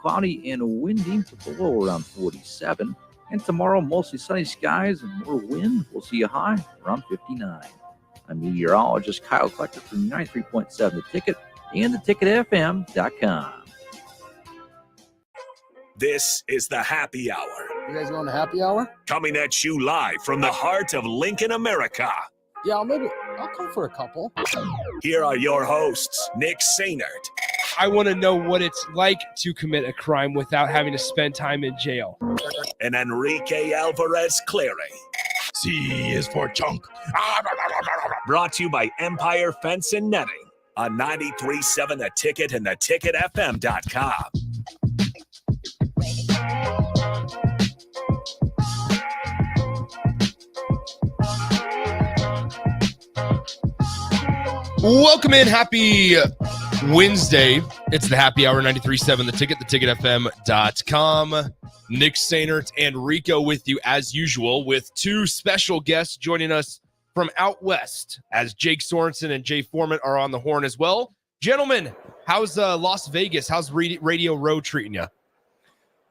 Cloudy and windy with the low around 47. And tomorrow, mostly sunny skies and more wind. We'll see a high around 59. I'm meteorologist Kyle Klecker from 93.7 The Ticket and theticketfm.com. This is the Happy Hour. You guys going to happy hour? Coming at you live from the heart of Lincoln, America. Yeah, I'll come for a couple. Here are your hosts, Nick Sainert. I want to know what it's like to commit a crime without having to spend time in jail. And Enrique Alvarez Clary. C is for chunk. Brought to you by Empire Fence and Netting on 93.7 The Ticket and theticketfm.com. Welcome in. Happy Wednesday. It's the Happy Hour, 93.7 The Ticket, theticketfm.com. Nick Sainert and Rico with you as usual, with two special guests joining us from out west, as Jake Sorensen and Jay Foreman are on the horn as well. Gentlemen, how's Las Vegas? How's Radio Row treating you?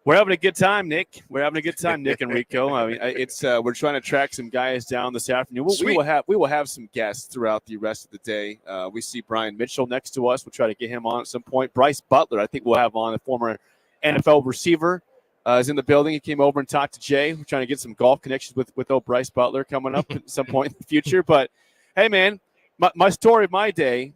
We're having a good time, Nick. We're having a good time, Nick and Rico. I mean, we're trying to track some guys down this afternoon. We will have some guests throughout the rest of the day. We see Brian Mitchell next to us. We'll try to get him on at some point. Bryce Butler, I think we'll have on, the former NFL receiver, is in the building. He came over and talked to Jay. We're trying to get some golf connections with old Bryce Butler coming up at some point in the future. But hey, man, my story of my day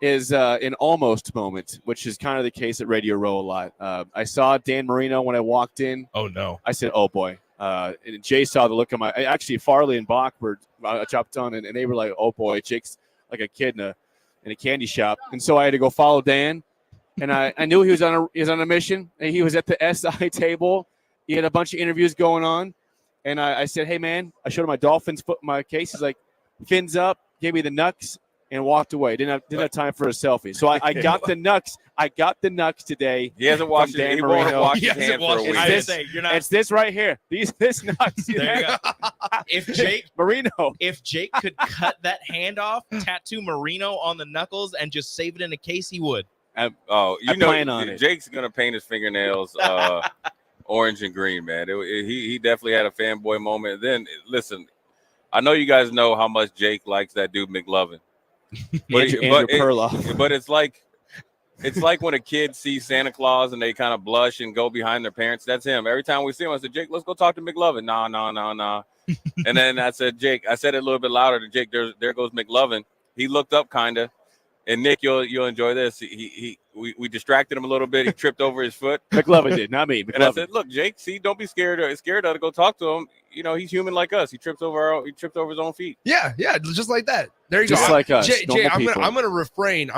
is an almost moment, which is kind of the case at Radio Row a lot. I saw Dan Marino when I walked in. Oh, no. I said, oh, boy. And Jay saw the look on actually, Farley and Bach were chopped on, and they were like, oh, boy, Jake's like a kid in a candy shop. And so I had to go follow Dan. And I knew he was on a mission. And he was at the SI table. He had a bunch of interviews going on. And I said, hey, man, I showed him my Dolphins my case. He's like, fins up, gave me the knucks, and walked away. Didn't have time for a selfie. So I got the knucks. I got the knucks today. He hasn't washed it. He won't wash his hands for a week. It's this right here. This nuts. There you go. If Jake could cut that hand off, tattoo Marino on the knuckles, and just save it in a case, he would. Jake's gonna paint his fingernails orange and green, man. He definitely had a fanboy moment. Then listen, I know you guys know how much Jake likes that dude McLovin. But it's like when a kid sees Santa Claus and they kind of blush and go behind their parents. That's him. Every time we see him, I said, Jake, let's go talk to McLovin. No. And then I said, Jake, I said it a little bit louder to Jake. There goes McLovin. He looked up kind of. And Nick, you'll enjoy this. We distracted him a little bit. He tripped over his foot. McLovin did, not me. And I said, "Look, Jake, see, don't be scared to go talk to him. You know, he's human like us. He tripped over his own feet." Yeah, just like that. There you go. Just like us. Jay, I'm gonna refrain.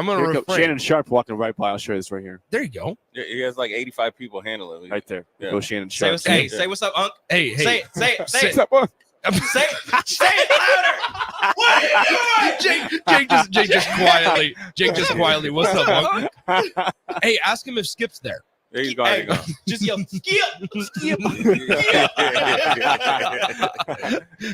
Shannon Sharp walking right by. I'll show you this right here. There you go. Yeah, he has like 85 people handling it. Right there. Yeah. Go Shannon Sharp. Say what's up, Unc. Hey. Say it. What's up, Unc? Say it louder. What are you doing? Jake just quietly. What's up, Unc? Hey, ask him if Skip's there. There you go. Hey, just yell, Skip.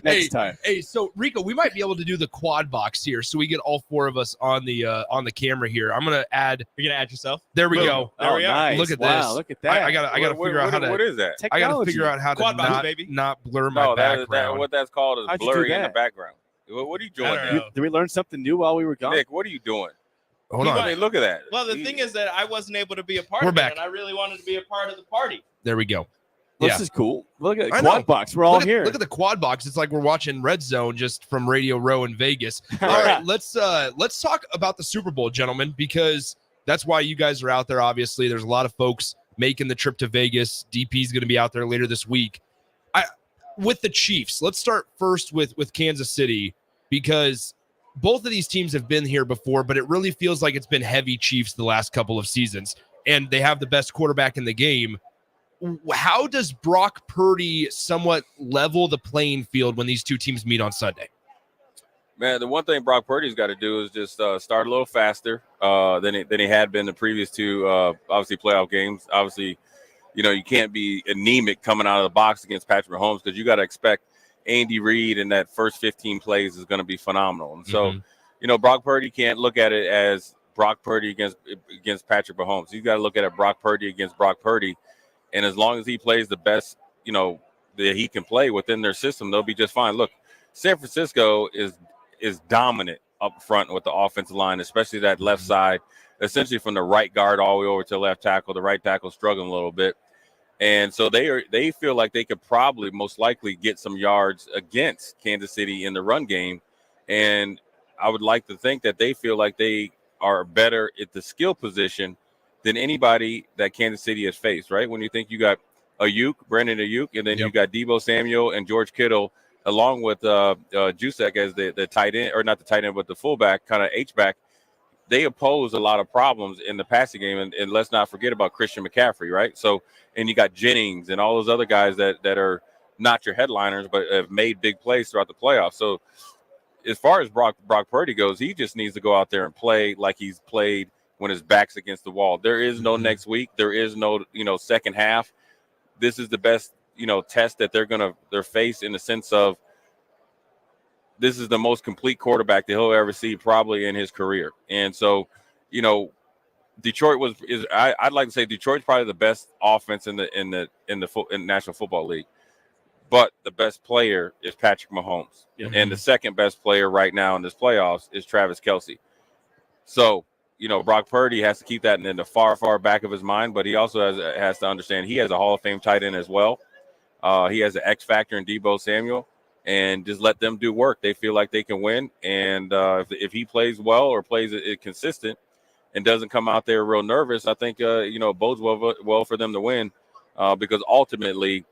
Next time. Hey, so Rico, we might be able to do the quad box here, so we get all four of us on the camera here. I'm gonna add. You're gonna add yourself. There we go. There we are. Nice. Look at wow, this. Look at that. I gotta figure out how to. What is that? I gotta figure out how quad to box, baby. not blur my background. What that's called is How'd you do blurry in that? the background. What are you doing? Did we learn something new while we were gone? Nick, what are you doing? Hold on. I mean, look at that. Well, the thing is that I wasn't able to be a part We're of back. it, and I really wanted to be a part of the party. There we go. This is cool. Look at the I know. quad box. We're all here. Look at the quad box. It's like we're watching Red Zone just from Radio Row in Vegas. All right, let's talk about the Super Bowl, gentlemen, because that's why you guys are out there. Obviously, there's a lot of folks making the trip to Vegas. DP is going to be out there later this week. With the Chiefs, let's start first with Kansas City, because both of these teams have been here before, but it really feels like it's been heavy Chiefs the last couple of seasons, and they have the best quarterback in the game. How does Brock Purdy somewhat level the playing field when these two teams meet on Sunday? Man, the one thing Brock Purdy's got to do is just start a little faster than he had been the previous two, obviously, playoff games. Obviously, you can't be anemic coming out of the box against Patrick Mahomes, because you got to expect Andy Reid in that first 15 plays is going to be phenomenal. And so, Brock Purdy can't look at it as Brock Purdy against Patrick Mahomes. You got to look at it Brock Purdy against Brock Purdy, and as long as he plays the best, that he can play within their system, they'll be just fine. Look, San Francisco is dominant up front with the offensive line, especially that left side, essentially from the right guard all the way over to left tackle. The right tackle struggling a little bit. And so they feel like they could probably most likely get some yards against Kansas City in the run game. And I would like to think that they feel like they are better at the skill position than anybody that Kansas City has faced, right? When you think you got Brandon Ayuk, and then you got Deebo Samuel and George Kittle, along with Jusek as the tight end, or not the tight end, but the fullback, kind of H-back. They oppose a lot of problems in the passing game, and let's not forget about Christian McCaffrey, right? So, and you got Jennings and all those other guys that are not your headliners, but have made big plays throughout the playoffs. So, as far as Brock Purdy goes, he just needs to go out there and play like he's played when his back's against the wall. There is no next week. There is no, second half. This is the best, test that they're face in the sense of this is the most complete quarterback that he'll ever see probably in his career. And so, Detroit I'd like to say Detroit's probably the best offense in the National Football League. But the best player is Patrick Mahomes. Yeah. And the second best player right now in this playoffs is Travis Kelce. So, Brock Purdy has to keep that in the far, far back of his mind, but he also has to understand he has a Hall of Fame tight end as well. He has an X factor in Deebo Samuel, and just let them do work. They feel like they can win. And if he plays well or plays it consistent and doesn't come out there real nervous, I think, it bodes well for them to win because ultimately,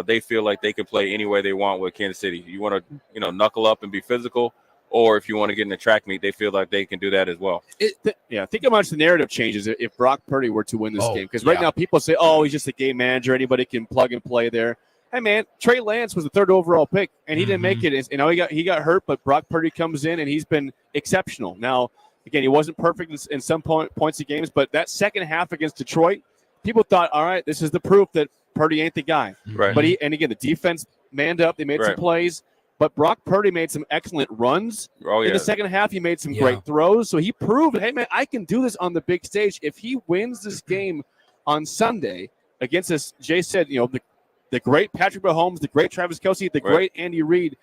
they feel like they can play any way they want with Kansas City. You want to, knuckle up and be physical, or if you want to get in the track meet, they feel like they can do that as well. Think how much the narrative changes if Brock Purdy were to win this game. Because right now people say, oh, he's just a game manager. Anybody can plug and play there. Hey, man, Trey Lance was the 3rd overall pick, and he didn't make it. He got hurt, but Brock Purdy comes in, and he's been exceptional. Now, again, he wasn't perfect in some points of games, but that second half against Detroit, people thought, all right, this is the proof that Purdy ain't the guy. Right. But the defense manned up. They made some plays. But Brock Purdy made some excellent runs. In the second half, he made some great throws. So he proved, hey, man, I can do this on the big stage. If he wins this game on Sunday against this, Jay said, the great Patrick Mahomes, the great Travis Kelce, the great Andy Reid,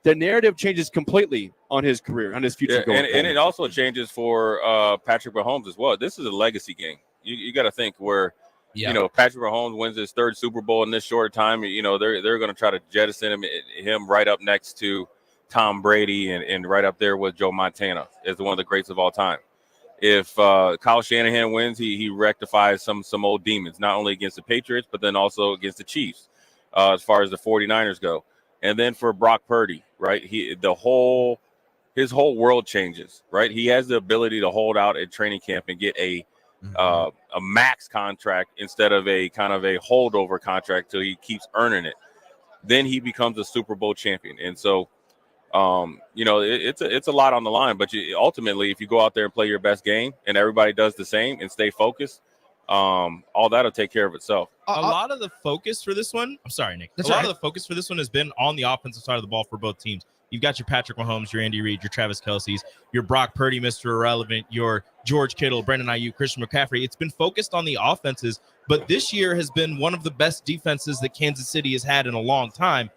the narrative changes completely on his career, on his future. And it also changes for Patrick Mahomes as well. This is a legacy game. You got to think where – Patrick Mahomes wins his 3rd Super Bowl in this short time. They're going to try to jettison him right up next to Tom Brady and right up there with Joe Montana as one of the greats of all time. If Kyle Shanahan wins, he rectifies some old demons, not only against the Patriots, but then also against the Chiefs as far as the 49ers go. And then for Brock Purdy, right, his whole world changes, right? He has the ability to hold out at training camp and get a max contract instead of a kind of a holdover contract till he keeps earning it. Then he becomes a Super Bowl champion. And so, it's a lot on the line, but ultimately, if you go out there and play your best game and everybody does the same and stay focused, all that'll take care of itself. A lot of the focus for this one, I'm sorry, Nick. Of the focus for this one has been on the offensive side of the ball for both teams. You've got your Patrick Mahomes, your Andy Reid, your Travis Kelce's, your Brock Purdy, Mr. Irrelevant, your George Kittle, Brandon Ayuk, Christian McCaffrey. It's been focused on the offenses, but this year has been one of the best defenses that Kansas City has had in a long time.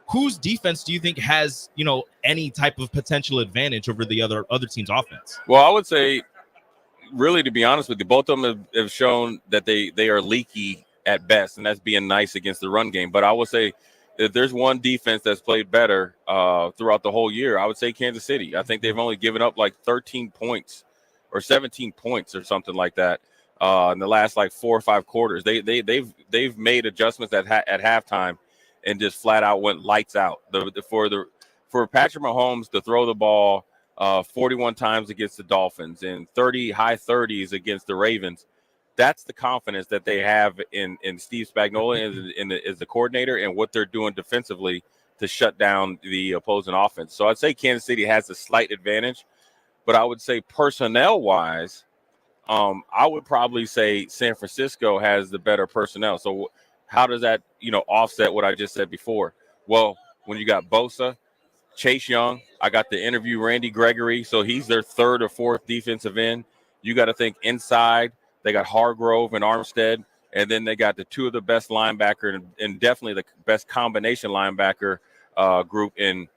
Whose defense do you think has, any type of potential advantage over the other team's offense? Well, I would say, really, to be honest with you, both of them have shown that they are leaky at best, and that's being nice against the run game. But I would say, if there's one defense that's played better throughout the whole year, I would say Kansas City. I think they've only given up like 13 points or 17 points or something like that in the last 4 or 5 quarters. They've made adjustments at halftime and just flat out went lights out. For Patrick Mahomes to throw the ball 41 times against the Dolphins and high 30s against the Ravens. That's the confidence that they have in Steve Spagnuolo as the coordinator and what they're doing defensively to shut down the opposing offense. So I'd say Kansas City has a slight advantage, but I would say personnel-wise, I would probably say San Francisco has the better personnel. So how does that, offset what I just said before? Well, when you got Bosa, Chase Young, I got to interview Randy Gregory, so he's their 3rd or 4th defensive end. You got to think inside. They got Hargrove and Armstead, and then they got the two of the best linebacker and definitely the best combination linebacker group in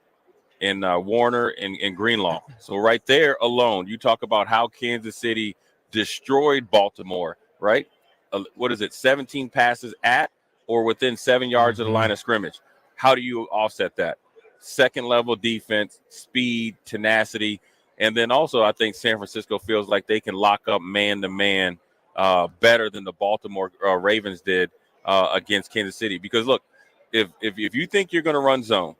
Warner and Greenlaw. So right there alone, you talk about how Kansas City destroyed Baltimore, right? What is it, 17 passes at or within 7 yards of the line of scrimmage? How do you offset that? Second level defense, speed, tenacity. And then also I think San Francisco feels like they can lock up man-to-man better than the Baltimore Ravens did against Kansas City. Because, look, if you think you're going to run zone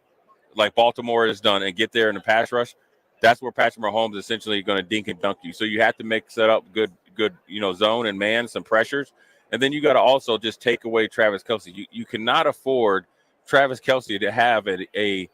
like Baltimore has done and get there in the pass rush, that's where Patrick Mahomes is essentially going to dink and dunk you. So you have to set up good zone and man, some pressures. And then you got to also just take away Travis Kelce. You cannot afford Travis Kelce to have a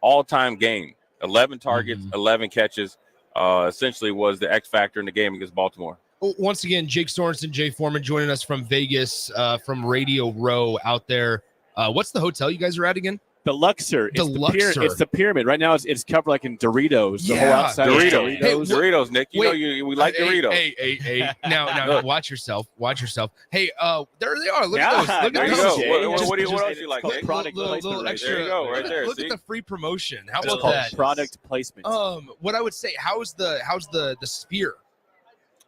all-time game. 11 targets, 11 catches, essentially was the X factor in the game against Baltimore. Once again, Jake Sorensen, Jay Foreman joining us from Vegas, from Radio Row out there. What's the hotel you guys are at again? The Luxor. Luxor. It's the pyramid. Right now it's covered like in Doritos. The whole outside Doritos. is Doritos. Doritos, Nick. We like Doritos. Hey. Now, watch yourself. Hey, there they are. Look at those. Look there at you those. go. What else you like, Nick? Little extra. There you go, right there. Look at the free promotion. How It's about called that? product placement. What I would say, how's the sphere?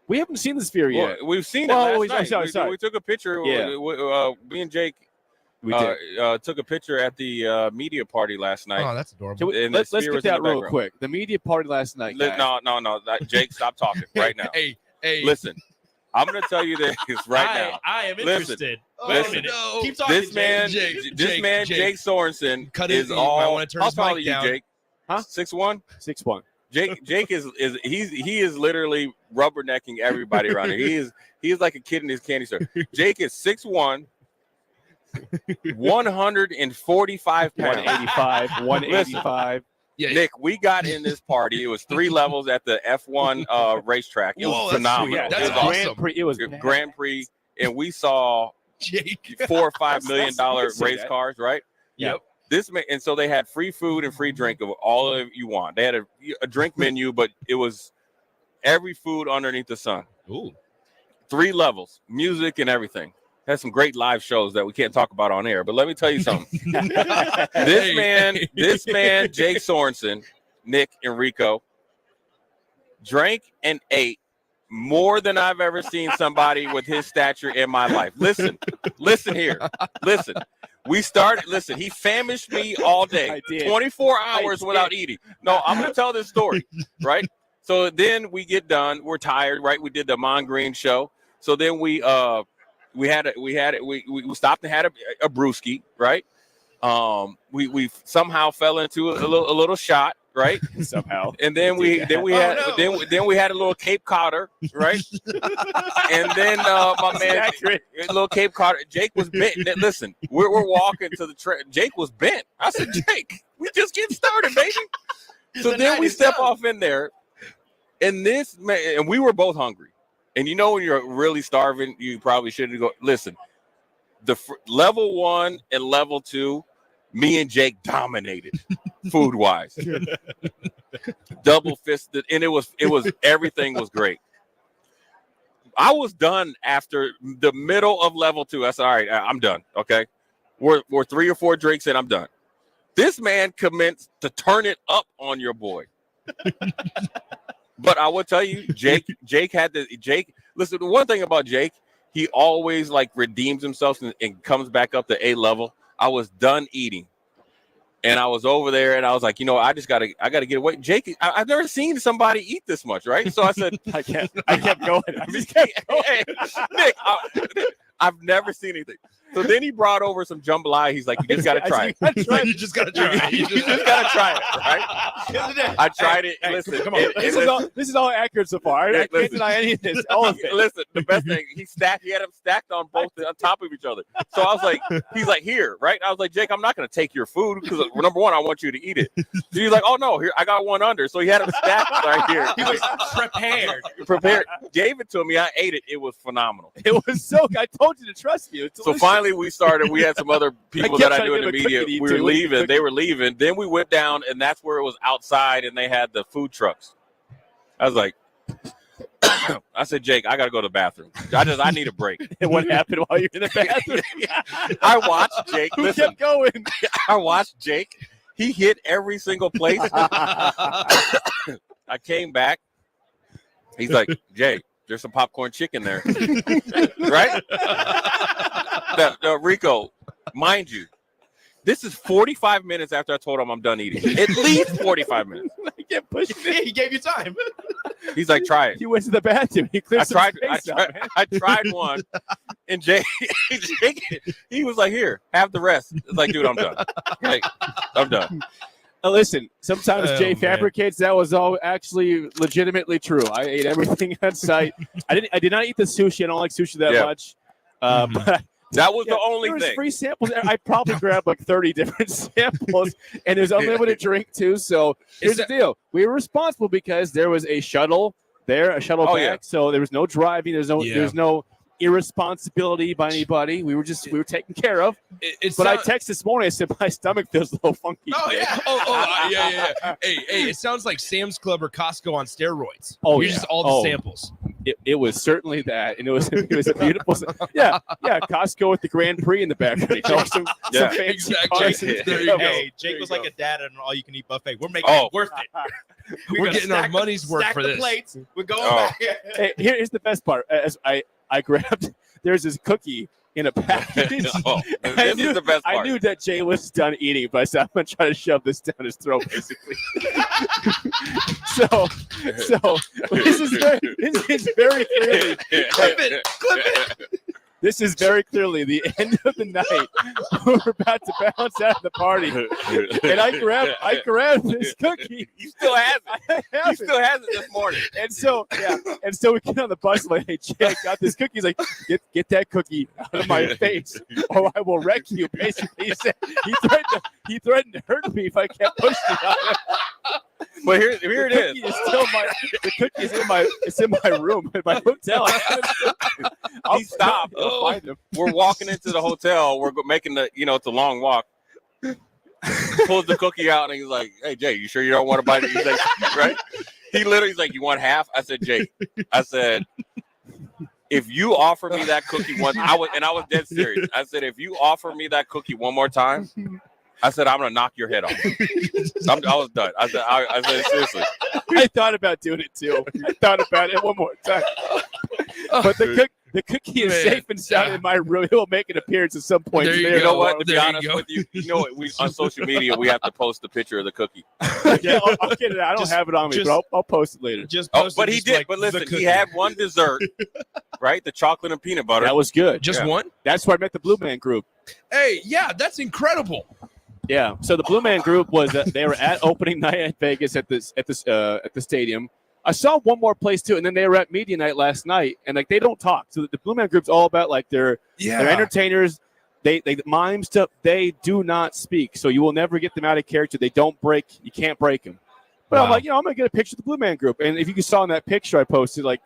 We haven't seen the sphere yet. Well, we've seen it last night. Sorry. We took a picture. Yeah. Me and Jake We did. took a picture at the media party last night. Oh, that's adorable. Let's get that real quick. The media party last night. No. Jake, stop talking right now. Hey. Listen, I'm going to tell you this right now. I am interested. Listen. Wait a minute. No. Keep talking, This man, Jake Sorensen, Cut is it. all. Want to turn How his tall mic are you, down. Jake? Huh? 6'1"? 6'1". Jake is literally rubbernecking everybody around here. He is like a kid in his candy store. Jake is 6'1", 145 pounds. 185. Yeah. Nick, we got in this party. It was 3 levels at the F1 racetrack. It was phenomenal. Sweet. That's it was awesome. It was Grand Prix, and we saw Jake. $4 or $5 million That's race cars, right? Yep. And so they had free food and free drink of all of you want. They had a drink menu, but it was every food underneath the sun. Ooh. 3 levels, music and everything. Had some great live shows that we can't talk about on air. But let me tell you something. This man, Jake Sorensen, Nick and Rico, drank and ate more than I've ever seen somebody with his stature in my life. Listen here. Listen. He famished me all day. 24 hours without eating. No, I'm going to tell this story, right? So then we get done. We're tired, right? We did the Mon Green show. So then we stopped and had a brewski, right? We somehow fell into a little shot, right? Somehow. And then we had a little Cape Codder, right? And then my man, a little Cape Codder. Jake was bent. Listen, we're walking to the train. Jake was bent. I said, Jake, we just getting started, baby. So then we step off in there, and this man, and we were both hungry. And you know when you're really starving, you probably shouldn't go. Listen, the level 1 and level 2, me and Jake dominated food wise, double fisted, and it was everything was great. I was done after the middle of level 2. I said, all right, I'm done. Okay, we're 3 or 4 drinks in. I'm done. This man commenced to turn it up on your boy. But I will tell you, Jake listen, the one thing about Jake, he always redeems himself and comes back up to A level. I was done eating. And I was over there and I was like, I gotta get away. Jake, I've never seen somebody eat this much, right? So I said, I kept going. Hey, Nick, I've never seen anything. So then he brought over some jambalaya. He's like, you just got to try it. You just got to try it. You just got to try it, right? I tried it. Listen, come on. This is all accurate so far. I can't deny any of this. All of it. Listen, the best thing, he had them stacked on both on top of each other. So I was like, he's like, here, right? I was like, Jake, I'm not going to take your food because number 1, I want you to eat it. So he's like, oh, no, here, I got one under. So he had them stacked right here. He was prepared. Gave it to me. I ate it. It was phenomenal. It was so good. I told you to trust you. So finally we had some other people that I knew in the media. We were leaving. They were leaving. Then we went down, and that's where it was outside, and they had the food trucks. I was like, I said, Jake, I got to go to the bathroom. I need a break. And what happened while you're in the bathroom? I watched Jake. Who Listen, kept going? I watched Jake. He hit every single place. I came back. He's like, Jay, there's some popcorn chicken there. Right? Rico, mind you, this is 45 minutes after I told him I'm done eating. At least 45 minutes. I can't push me. He gave you time. He's like, try it. He went to the bathroom. He cleared some space out, man. I tried one, and Jake, he was like, here, have the rest. It's like, dude, I'm done. Like, I'm done. Listen, sometimes Jay man. fabricates. That was all actually legitimately true. I ate everything on site. I did not eat the sushi. I don't like sushi that much. But that was the only there was thing. free samples. I probably grabbed like 30 different samples, and there's unlimited drink too. So here's the deal: we were responsible because there was a shuttle there, a shuttle back. Yeah. So there was no driving. There's no irresponsibility by anybody. We were taken care of. But I texted this morning. I said my stomach feels a little funky. Oh today. yeah. Hey, it sounds like Sam's Club or Costco on steroids. Oh, You're yeah. just all the samples. It was certainly that, and it was a beautiful. Yeah. Costco with the Grand Prix in the background. You know, some fancy exactly. cars. There you go. Hey, Jake There was you like go. a dad at an all-you-can-eat buffet. We're making Oh. it worth it. We're gonna getting our stack money's worth stack for the this. plates. We're going Oh. back. Hey, here's the best part. As I grabbed, there's this cookie in a package. Oh, I this knew- is the best part. I knew that Jay was done eating, but I said, I'm going to try to shove this down his throat, basically. so this is very clearly, this is very clearly the end of the night. We're about to bounce out of the party. And I grabbed this cookie. He still has it. I have He it. still has it this morning. And so we get on the bus like, hey, Jay, I got this cookie. He's like, get that cookie out of my face, or I will wreck you. Basically, he said he threatened to hurt me if I kept pushing it. But here it is. The cookie is in my room in my hotel. He stopped. I'll find him. We're walking into the hotel. We're making it's a long walk. Pulls the cookie out and he's like, "Hey Jay, you sure you don't want to bite it?" He's like, "Right." He literally's like, "You want half?" I said, "Jay," I said, "if you offer me that cookie once," I was dead serious. I said, "If you offer me that cookie one more time," I said, "I'm gonna knock your head off." I was done. I said, seriously. I thought about doing it too. I thought about it one more time. But the cookie is safe and sound in my room. It will make an appearance at some point. There you today. You know what? To be There you honest go. with you, you know what? We on social media we have to post the picture of the cookie. Yeah, I'll get it. I don't have it on me, but I'll post it later. Just Oh, posted but he just did. like But the listen, he cookie. had one dessert, right? The chocolate and peanut butter. That was good. Just Yeah. one? That's where I met the Blue Man Group. Hey, yeah, that's incredible. Yeah. So the Blue Man Group was they were at opening night at Vegas at the stadium. I saw one more place too, and then they were at media night last night, and like they don't talk. So the Blue Man Group's all about like they're entertainers. They mime stuff. They do not speak, so you will never get them out of character. They don't break. You can't break them. But I'm Wow. like, I'm gonna get a picture of the Blue Man Group, and if you saw in that picture I posted, like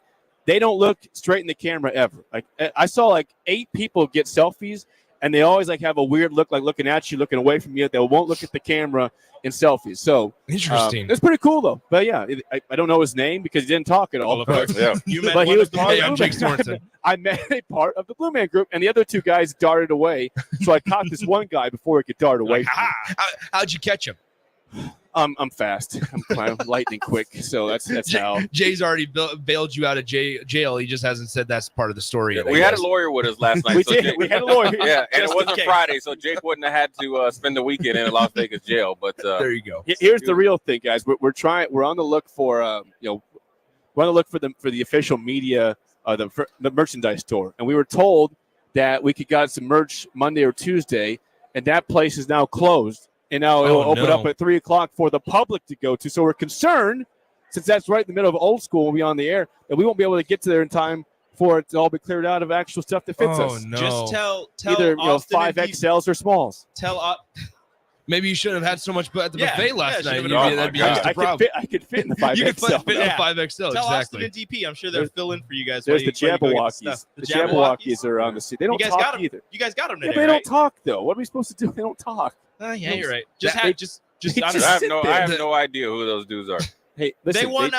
they don't look straight in the camera ever. Like I saw like 8 people get selfies, and they always like have a weird look, like looking at you, looking away from you. They won't look at the camera in selfies. So Interesting. it's pretty cool though. But yeah, I don't know his name because he didn't talk at all. Of course. Yeah. You met But he one was of the part Hey, of I'm the Jake Blue Man- Sorensen. I met a part of the Blue Man Group, and the other 2 guys darted away. So I caught this one guy before he could dart away. Like, how'd you catch him? I'm fast. I'm kind of lightning quick. So that's how. Jay's already bailed you out of jail. He just hasn't said that's part of the story yet. We had a lawyer with us last night. We so did. Jake- We had a lawyer. Yeah, and it Just in wasn't case. Friday, so Jake wouldn't have had to spend the weekend in a Las Vegas jail. But There you go. Here's the real thing, guys. We're trying. We're on the look for we're on the look for the official media, the merchandise store, and we were told that we could get some merch Monday or Tuesday, and that place is now closed. And now it will open up at 3:00 for the public to go to. So we're concerned, since that's right in the middle of old school, we'll be on the air, that we won't be able to get to there in time for it to all be cleared out of actual stuff that fits us. No. Just tell Either Austin and 5XLs or smalls. Maybe you shouldn't have had so much at the Yeah, buffet last yeah, night. should've been- That'd be Oh my just God. a problem. I could fit in the 5XL. You could fit in Yeah. a 5XL, Tell Austin exactly. and DP. I'm sure they'll fill in for you guys. There's while the you go get Jabberwockies. stuff. The Jabberwockies are on the seat. They don't You guys talk got them. either. You guys got them Yeah, today, but they don't right? talk though. What are we supposed to do? They don't talk. Yeah, you're right. They I don't just know. I have sit no there. idea who those dudes are. Hey, listen, they won.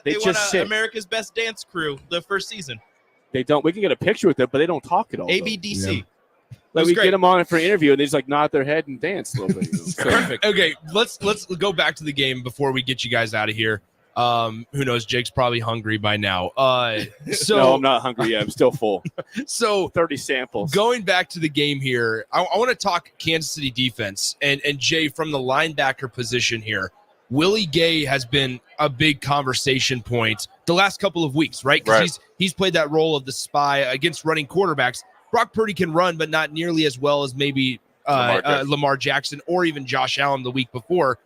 they They won just sit. America's Best Dance Crew the first season. They don't. We can get a picture with them, but they don't talk at all. though. ABDC. Like was we great. get them on for an interview, and they just like nod their head and dance a little bit. So, Perfect. Okay, let's go back to the game before we get you guys out of here. Who knows? Jake's probably hungry by now. So no, I'm not hungry yet. I'm still full. So 30 samples. going back to the game here, I want to talk Kansas City defense and Jay from the linebacker position here. Willie Gay has been a big conversation point the last couple of weeks, right? Because he's played that role of the spy against running quarterbacks. Brock Purdy can run, but not nearly as well as maybe Lamar Jackson or even Josh Allen the week before.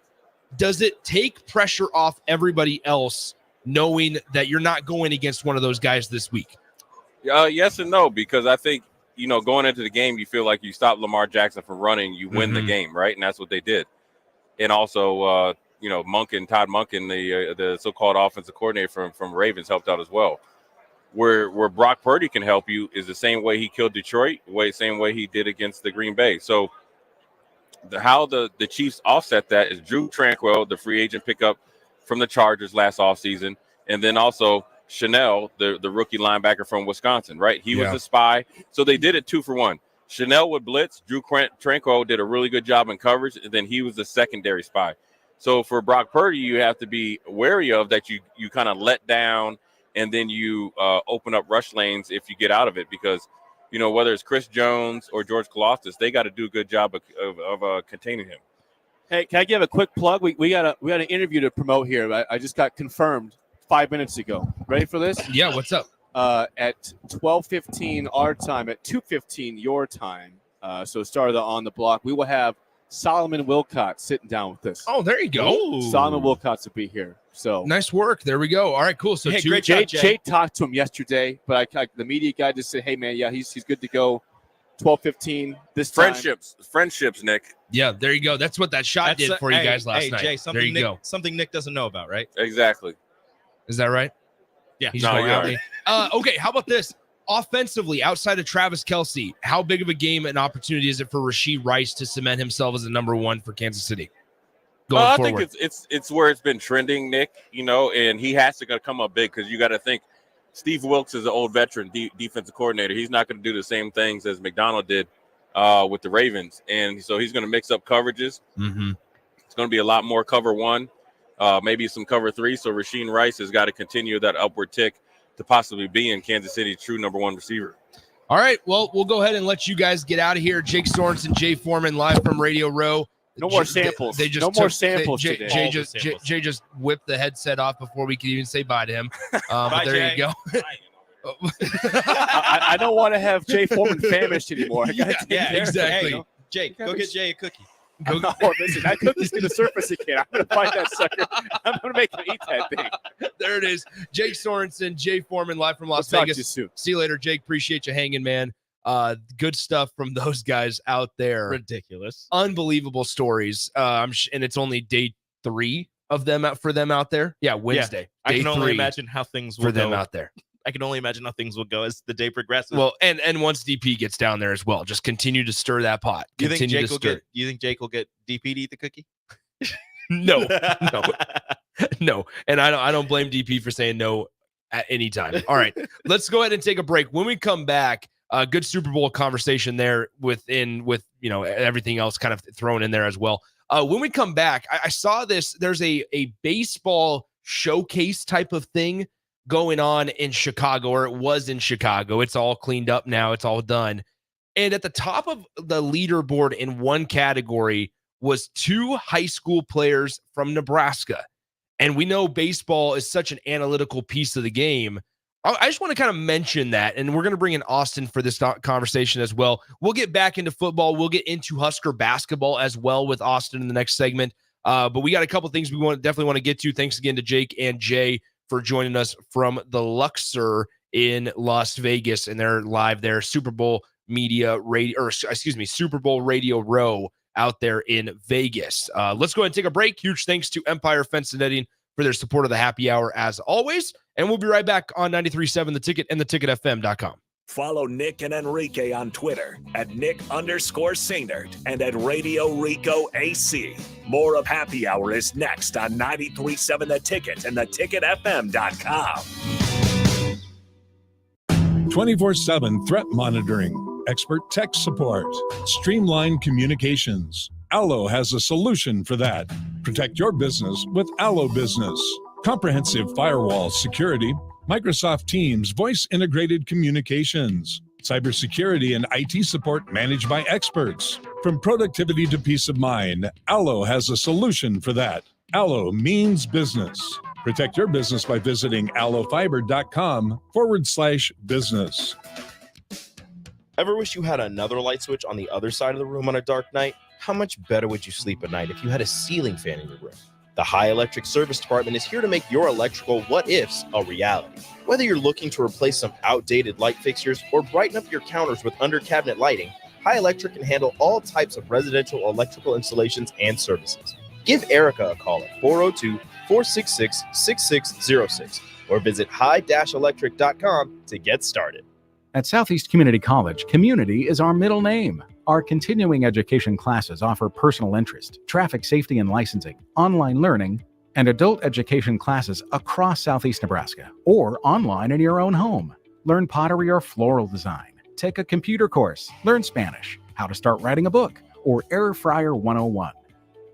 Does it take pressure off everybody else knowing that you're not going against one of those guys this week? Yes and no, because I think, going into the game, you feel like you stop Lamar Jackson from running, you win the game, right? And that's what they did. And also, Todd Monken, the so-called offensive coordinator from Ravens, helped out as well. Where Brock Purdy can help you is the same way he killed Detroit, same way he did against the Green Bay. So how the Chiefs offset that is Drew Tranquill, the free agent pickup from the Chargers last offseason, and then also Chanel, the rookie linebacker from Wisconsin, right? He was a spy. So they did it 2 for 1. Chanel would blitz. Drew Tranquill did a really good job in coverage, and then he was the secondary spy. So for Brock Purdy, you have to be wary of that you kind of let down, and then you open up rush lanes if you get out of it, because whether it's Chris Jones or George Kalafdis, they got to do a good job of containing him. Hey, can I give a quick plug? We got an interview to promote here. I just got confirmed 5 minutes ago. Ready for this? Yeah, what's up? At 12:15 our time, at 2:15 your time. So start of the On the Block. We will have Solomon Wilcott sitting down with us. Oh, there you go. Ooh. Solomon Wilcott will be here. So Nice work. There we go. All right, cool. So Hey, two, great Jay, job, Jay. talked to him yesterday, but the media guy just said, "Hey man, yeah, he's good to go." 12:15 this time. Friendships, Nick. yeah, there you go. That's what that shot did for you guys last night. Jay, there you go. something Nick doesn't know about, right? Exactly. Is that right? Yeah. He's No, going you're out. right. Okay, how about this? Offensively, outside of Travis Kelce, how big of a game and opportunity is it for Rashee Rice to cement himself as a number 1 for Kansas City? Going I forward. think it's where it's been trending, Nick. And he has to come up big, because you got to think Steve Wilkes is an old veteran defensive coordinator. He's not going to do the same things as McDonald did with the Ravens, and so he's going to mix up coverages. Mm-hmm. It's going to be a lot more cover 1, maybe some cover 3. So Rasheen Rice has got to continue that upward tick to possibly be in Kansas City's true number 1 receiver. All right, well, we'll go ahead and let you guys get out of here. Jake Sorensen, Jay Foreman, live from Radio Row. No more samples. They just no more samples Jay, today. Jay just whipped the headset off before we could even say bye to him. But Bye, there Jay. you go. I don't want to have Jay Foreman famished anymore. I gotta take Yeah, care of it, exactly. you know? Jake, go get Jay a cookie. Oh, listen, that cookie's gonna surface again. I'm gonna find that sucker. I'm gonna make him eat that thing. There it is. Jake Sorensen, Jay Foreman, live from Las We'll talk to you Vegas. soon. See you later, Jake. Appreciate you hanging, man. Good stuff from those guys out there. Ridiculous. Unbelievable stories. And it's only day 3 of them for them out there. Yeah, Wednesday. I Day can only 3 imagine how things will for them go. out there. I can only imagine how things will go as the day progresses. Well, and once DP gets down there as well, just continue to stir that pot. you think Continue Jake to will stir. get? You think Jake will get DP to eat the cookie? No, no. And I don't blame DP for saying no at any time. All right, let's go ahead and take a break. When we come back, good Super Bowl conversation there with everything else kind of thrown in there as well. When we come back, I saw this. There's a baseball showcase type of thing going on in Chicago, or it was in Chicago. It's all cleaned up now. It's all done. And at the top of the leaderboard in one category was 2 high school players from Nebraska. And we know baseball is such an analytical piece of the game. I just want to kind of mention that, and we're going to bring in Austin for this conversation as well. We'll get back into football. We'll get into Husker basketball as well with Austin in the next segment. But we got a couple things we definitely want to get to. Thanks again to Jake and Jay for joining us from the Luxor in Las Vegas, and they're live there. Super Bowl Radio Row out there in Vegas. Let's go ahead and take a break. Huge thanks to Empire Fence and Netting for their support of the happy hour as always. And we'll be right back on 93.7 The Ticket and theticketfm.com. Follow Nick and Enrique on Twitter at Nick_Sainert and at Radio Rico AC. More of Happy Hour is next on 93.7 The Ticket and theticketfm.com. 24/7 threat monitoring, expert tech support, streamlined communications. Allo has a solution for that. Protect your business with Allo Business. Comprehensive firewall security, Microsoft Teams voice-integrated communications, cybersecurity and IT support managed by experts. From productivity to peace of mind, Allo has a solution for that. Allo means business. Protect your business by visiting allofiber.com/business. Ever wish you had another light switch on the other side of the room on a dark night? How much better would you sleep at night if you had a ceiling fan in your room? The High Electric Service Department is here to make your electrical what-ifs a reality. Whether you're looking to replace some outdated light fixtures or brighten up your counters with under-cabinet lighting, High Electric can handle all types of residential electrical installations and services. Give Erica a call at 402-466-6606 or visit high-electric.com to get started. At Southeast Community College, community is our middle name. Our continuing education classes offer personal interest, traffic safety and licensing, online learning, and adult education classes across Southeast Nebraska or online in your own home. Learn pottery or floral design, take a computer course, learn Spanish, how to start writing a book, or Air Fryer 101.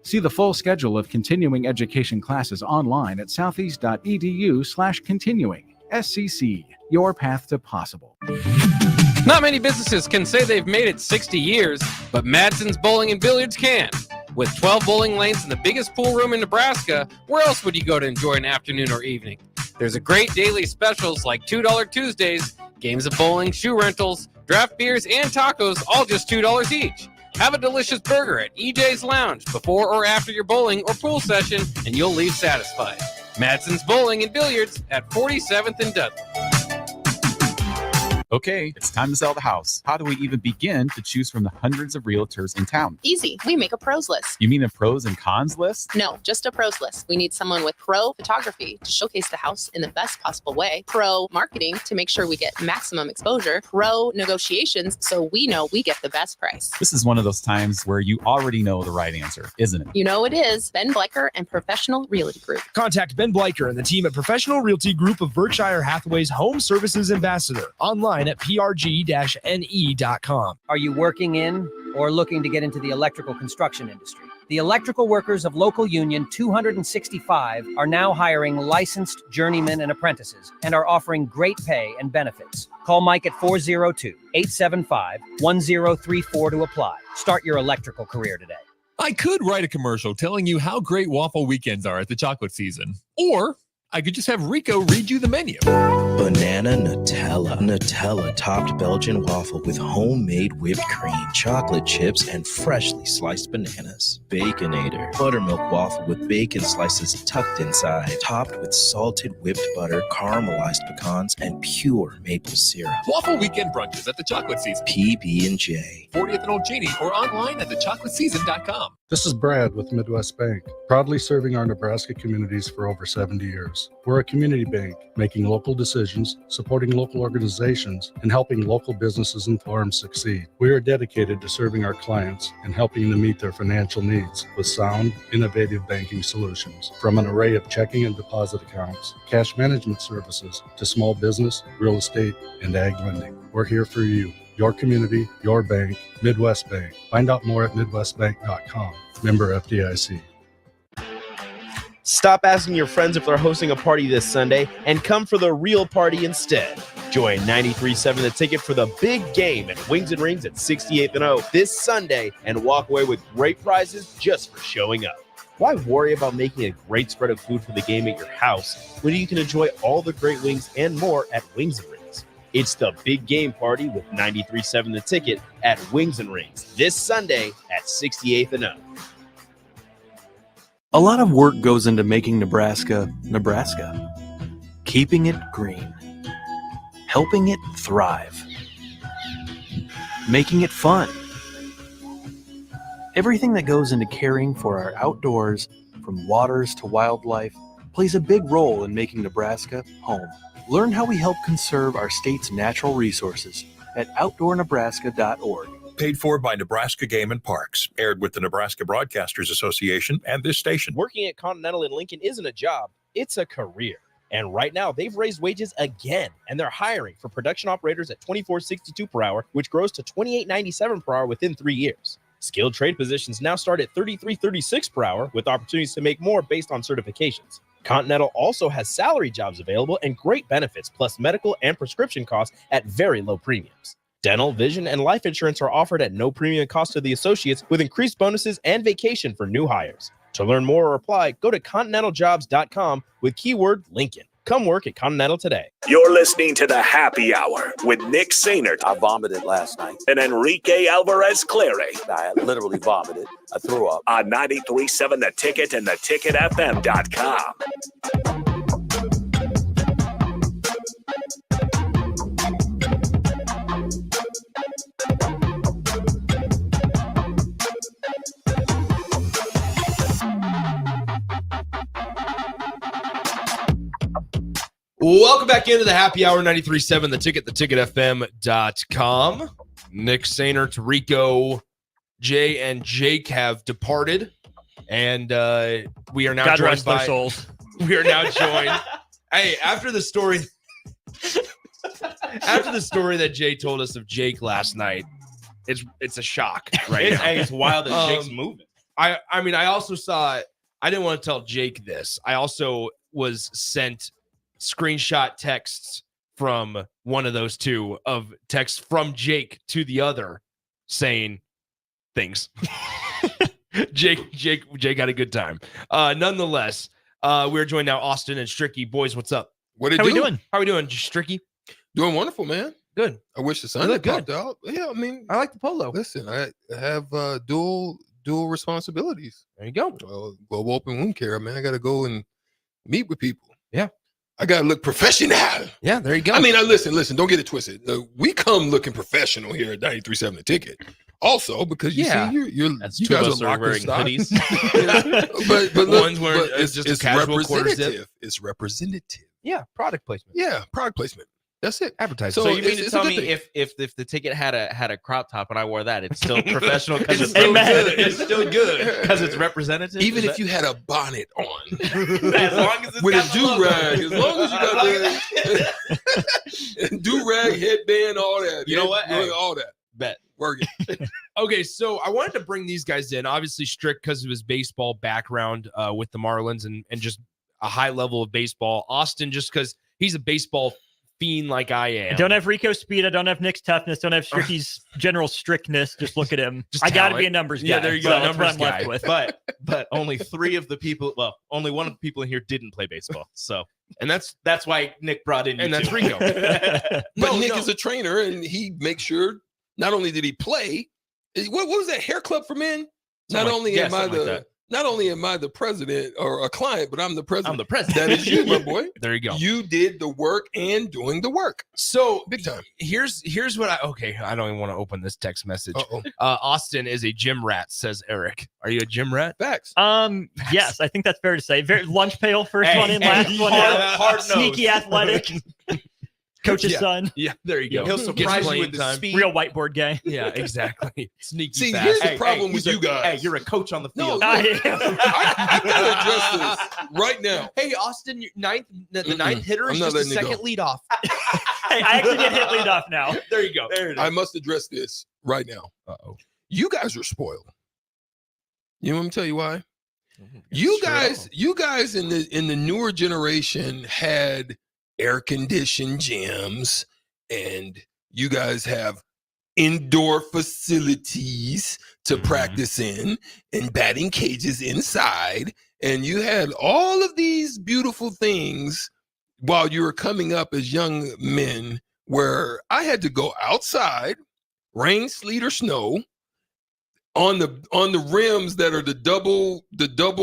See the full schedule of continuing education classes online at southeast.edu/continuing. SCC, your path to possible. Not many businesses can say they've made it 60 years, but Madsen's Bowling and Billiards can. With 12 bowling lanes and the biggest pool room in Nebraska, where else would you go to enjoy an afternoon or evening? There's a great daily specials like $2 Tuesdays, games of bowling, shoe rentals, draft beers, and tacos, all just $2 each. Have a delicious burger at EJ's Lounge before or after your bowling or pool session, and you'll leave satisfied. Madsen's Bowling and Billiards at 47th and Dudley. Okay, it's time to sell the house. How do we even begin to choose from the hundreds of realtors in town? Easy. We make a pros list. You mean a pros and cons list? No, just a pros list. We need someone with pro photography to showcase the house in the best possible way, pro marketing to make sure we get maximum exposure, pro negotiations so we know we get the best price. This is one of those times where you already know the right answer, isn't it? You know it is. Ben Bleicher and Professional Realty Group. Contact Ben Bleicher and the team at Professional Realty Group of Berkshire Hathaway's Home Services Ambassador. Online at prg-ne.com. Are you working in or looking to get into the electrical construction industry? The electrical workers of Local Union 265 are now hiring licensed journeymen and apprentices and are offering great pay and benefits. Call Mike at 402-875-1034 to apply. Start your electrical career today. I could write a commercial telling you how great waffle weekends are at the chocolate season. Or I could just have Rico read you the menu. Banana Nutella. Nutella-topped Belgian waffle with homemade whipped cream, chocolate chips, and freshly sliced bananas. Baconator. Buttermilk waffle with bacon slices tucked inside, topped with salted whipped butter, caramelized pecans, and pure maple syrup. Waffle weekend brunches at the chocolate season. PB&J. 40th and Old Cheney or online at thechocolateseason.com. This is Brad with Midwest Bank, proudly serving our Nebraska communities for over 70 years. We're a community bank, making local decisions, supporting local organizations, and helping local businesses and farms succeed. We are dedicated to serving our clients and helping them meet their financial needs with sound, innovative banking solutions. From an array of checking and deposit accounts, cash management services, to small business, real estate, and ag lending. We're here for you. Your community, your bank, Midwest Bank. Find out more at midwestbank.com. Member FDIC. Stop asking your friends if they're hosting a party this Sunday and come for the real party instead. Join 93.7 The Ticket for the big game at Wings and Rings at 68th and O this Sunday and walk away with great prizes just for showing up. Why worry about making a great spread of food for the game at your house when you can enjoy all the great wings and more at Wings and Rings? It's the big game party with 93.7 The Ticket at Wings and Rings this Sunday at 68th and O. A lot of work goes into making Nebraska, Nebraska. Keeping it green. Helping it thrive. Making it fun. Everything that goes into caring for our outdoors, from waters to wildlife, plays a big role in making Nebraska home. Learn how we help conserve our state's natural resources at OutdoorNebraska.org. Paid for by Nebraska Game and Parks. Aired with the Nebraska Broadcasters Association and this station. Working at Continental in Lincoln isn't a job, it's a career. And right now, they've raised wages again, and they're hiring for production operators at $24.62 per hour, which grows to $28.97 per hour within 3 years. Skilled trade positions now start at $33.36 per hour, with opportunities to make more based on certifications. Continental also has salary jobs available and great benefits, plus medical and prescription costs at very low premiums. Dental, vision, and life insurance are offered at no premium cost to the associates, with increased bonuses and vacation for new hires. To learn more or apply, go to continentaljobs.com with keyword Lincoln. Come work at Continental today. You're listening to the Happy Hour with Nick Sainert. I vomited last night. And Enrique Alvarez Clary. I literally vomited. I threw up. On 93.7 The Ticket and theticketfm.com. Welcome back into the Happy Hour 93.7 The Ticket, theticketfm.com. Nick Sainert, Rico, Jay, and Jake have departed, and we are now God joined rest by. their souls. We are now joined. Hey, after the story that Jay told us of Jake last night, it's a shock right now. It's wild that Jake's moving. I mean, I also saw. I didn't want to tell Jake this. I also was sent screenshot texts from one of those two of texts from Jake to the other saying things. Jake had a good time. Nonetheless, we're joined now, Austin and Stricky. Boys, what's up? How we doing? How we doing, Stricky? Doing wonderful, man. Good. I wish the sun had popped out. Yeah, I mean, I like the polo. Listen, I have dual responsibilities. There you go. Global Open Wound Care, man. I got to go and meet with people. Yeah. I got to look professional. Yeah, there you go. I mean, listen, don't get it twisted. We come looking professional here at 93.7 The Ticket. Also, because you see, you guys are wearing hoodies. but look, One's wearing it's just a casual quarter zip. representative. It's representative. Yeah, product placement. Yeah, product placement. That's it. Advertising. So you mean it's to a tell good me thing. if the ticket had a crop top and I wore that, it's still professional because it's still still good. good. It's still good because it's representative. Even if you had a bonnet on, as long as it's with got a the logo. do-rag, as long as you got the do-rag, headband, all that. You know what? Hey, all that. Bet. Work it. Okay, so I wanted to bring these guys in. Obviously, Strick because of his baseball background with the Marlins and just a high level of baseball. Austin just because he's a baseball fiend like I am. I don't have Rico's speed. I don't have Nick's toughness. Don't have Stricky's general strictness. Just look at him. Just I got to talent. be a numbers guy. Yeah, there you go, So that's what numbers I'm left guy. with. But only only one of the people in here didn't play baseball. So and that's why Nick brought in you and that's two. Rico. But Nick is a trainer, and he makes sure not only did he play. What was that, Hair Club for Men? Not only am I the president or a client, but I'm the president. I'm the president. That is you, my boy. There you go. You did the work and doing the work. So big time. Here's what I don't even want to open this text message. Uh-oh. Austin is a gym rat, says Eric. Are you a gym rat? Facts. Yes, I think that's fair to say. Very lunch pail, first Hey, one in, last one out. hard Sneaky athletic. Coach's son. Yeah, there you go. He'll Gets surprise you playing with the time. speed. Real whiteboard guy. Yeah, exactly. Sneaky See, fast. here's the problem with he's you guys. Hey, you're a coach on the No, field. look, I've got to address this right now. Hey, Austin, the ninth hitter I'm is not just a letting it second go. lead off. Hey, I actually get hit lead off now. There you go. There it is. I must address this right now. Uh-oh. You guys are spoiled. You want me to tell you why? You guys in the newer generation had air-conditioned gyms, and you guys have indoor facilities to practice in and batting cages inside, and you had all of these beautiful things while you were coming up as young men, where I had to go outside, rain, sleet, or snow, on the rims that are the double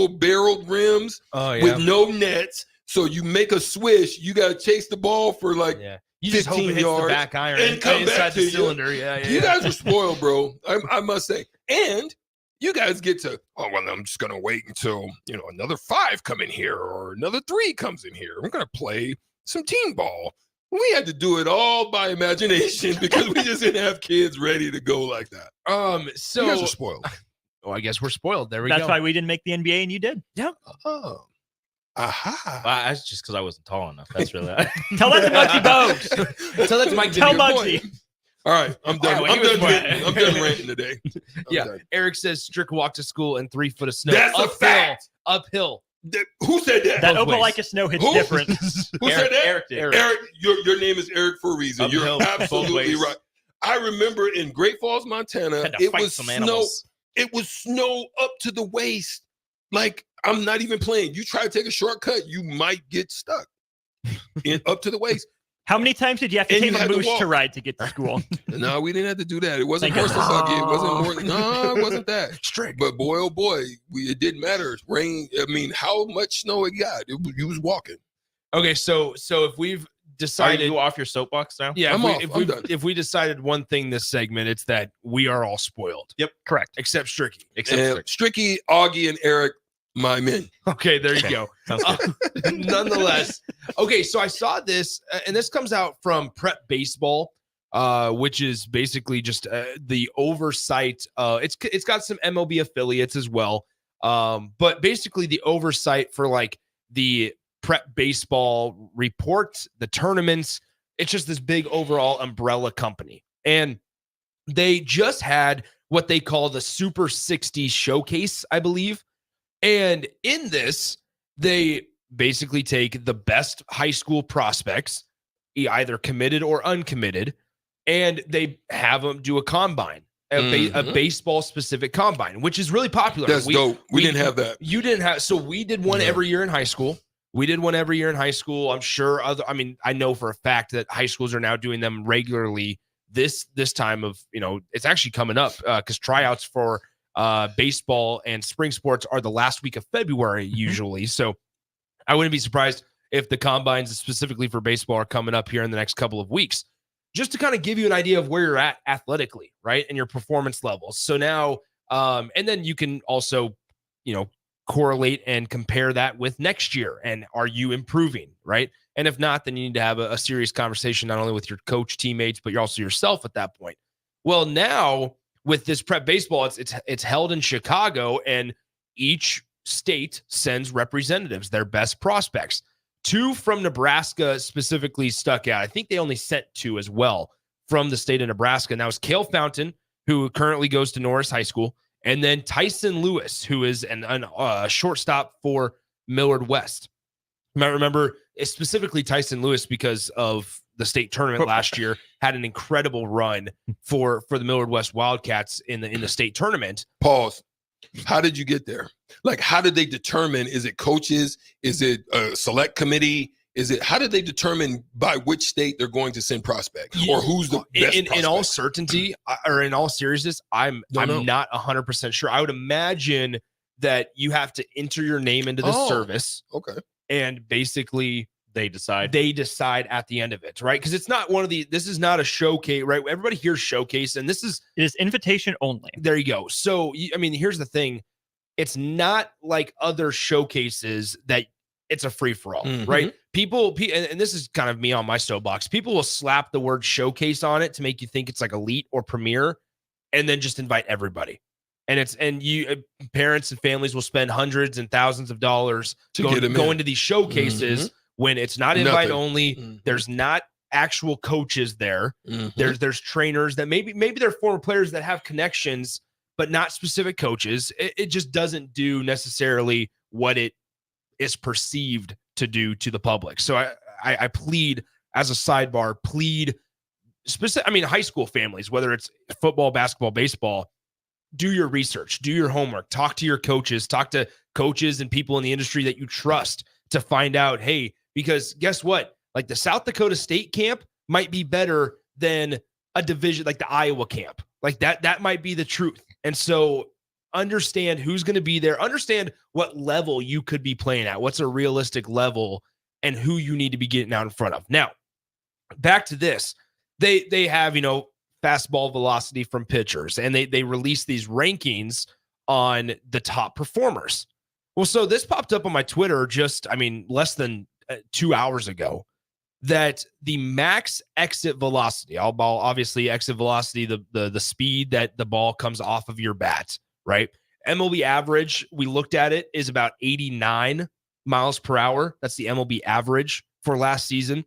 barreled rims with no nets. So you make a swish, you got to chase the ball for like You just hope 15 it hits yards the back iron and come inside back the to cylinder. you. Yeah. You guys are spoiled, bro. I must say. And you guys get to, I'm just gonna wait until another 5 come in here or another 3 comes in here. I'm gonna play some team ball. We had to do it all by imagination because we just didn't have kids ready to go like that. So you guys are spoiled. Oh, I guess we're spoiled. There we That's go. why we didn't make the NBA and you did. Yep. Oh. Aha. That's just because I wasn't tall enough. That's really Tell that to Muggsy Bogues. Tell that to Mike. Tell Diddy. Muggsy. All right, I'm done. All right, I'm done ranting today. Yeah, done. Eric says Strick walked to school in 3 foot of snow. That's a fact. Uphill. Who said that? That Both ways. Opelika snow hits Who? different. Who said that? Eric did. Eric, your name is Eric for a reason. Uphill, You're both absolutely ways. right. I remember in Great Falls, Montana, Had to it fight was some snow. animals. It was snow up to the waist. Like, I'm not even playing. You try to take a shortcut, you might get stuck up to the waist. How many times did you have to And take you a had to moose to walk. ride to get to school? No, we didn't have to do that. It wasn't Thank horse God. and buggy. It wasn't more. No, it wasn't that. Strick. But boy, oh boy, it didn't matter. Rain. I mean, how much snow it got? You was walking. Okay, so if we've Are decided, you off your soapbox now? yeah, I'm off. I'm done. if we decided one thing this segment, it's that we are all spoiled. Yep. Correct. Except Stricky. And Stricky, Augie, and Eric, my men. Okay, there you go. Sounds good. Nonetheless, okay, so I saw this, and this comes out from Prep Baseball, which is basically just the oversight. It's got some MLB affiliates as well, but basically the oversight for like the Prep Baseball reports, the tournaments. It's just this big overall umbrella company, and they just had what they call the Super 60 Showcase, I believe. And in this, they basically take the best high school prospects, either committed or uncommitted, and they have them do a combine, a baseball-specific combine, which is really popular. That's dope. We didn't have that. You didn't have, so we did one every year in high school. I'm sure I know for a fact that high schools are now doing them regularly this time of, it's actually coming up because tryouts for baseball and spring sports are the last week of February usually. So I wouldn't be surprised if the combines specifically for baseball are coming up here in the next couple of weeks, just to kind of give you an idea of where you're at athletically, right? And your performance levels. So now, and then you can also, correlate and compare that with next year. And are you improving, right? And if not, then you need to have a serious conversation, not only with your coach, teammates, but you're also yourself at that point. Well, now, with this Prep Baseball, it's held in Chicago, and each state sends representatives, their best prospects. 2 from Nebraska specifically stuck out. I think they only sent 2 as well from the state of Nebraska. Now it's Cale Fountain, who currently goes to Norris High School, and then Tyson Lewis, who is a shortstop for Millard West. You might remember specifically Tyson Lewis because of the state tournament last year, had an incredible run for the Millard West Wildcats in the state tournament. Pause. How did you get there? Like, how did they determine? Is it coaches? Is it a select committee? How did they determine by which state they're going to send prospects, or who's the best in all certainty, or in all seriousness, I'm not 100% sure. I would imagine that you have to enter your name into the service. Okay. And basically they decide at the end of it, right? Because it's not this is not a showcase, right? Everybody hears showcase, and it is invitation only. There you go. So, here's the thing. It's not like other showcases that it's a free-for-all, right? People, and this is kind of me on my soapbox, people will slap the word showcase on it to make you think it's like elite or premier, and then just invite everybody. And parents and families will spend hundreds and thousands of dollars to go into these showcases when it's not invite only. There's not actual coaches there. There's trainers that maybe they're former players that have connections, but not specific coaches. It just doesn't do necessarily what it is perceived to do to the public. So I plead, as a sidebar, high school families, whether it's football, basketball, baseball, do your research, do your homework, talk to your coaches, talk to coaches and people in the industry that you trust to find out, hey, because guess what? Like the South Dakota State camp might be better than a division like the Iowa camp. Like that might be the truth. And so understand who's going to be there, understand what level you could be playing at, what's a realistic level, and who you need to be getting out in front of. Now, back to this. They have, fastball velocity from pitchers, and they release these rankings on the top performers. Well, so this popped up on my Twitter less than 2 hours ago. that the max exit velocity, obviously exit velocity, the speed that the ball comes off of your bat, right? MLB average, we looked at it, is about 89 miles per hour. That's the MLB average for last season.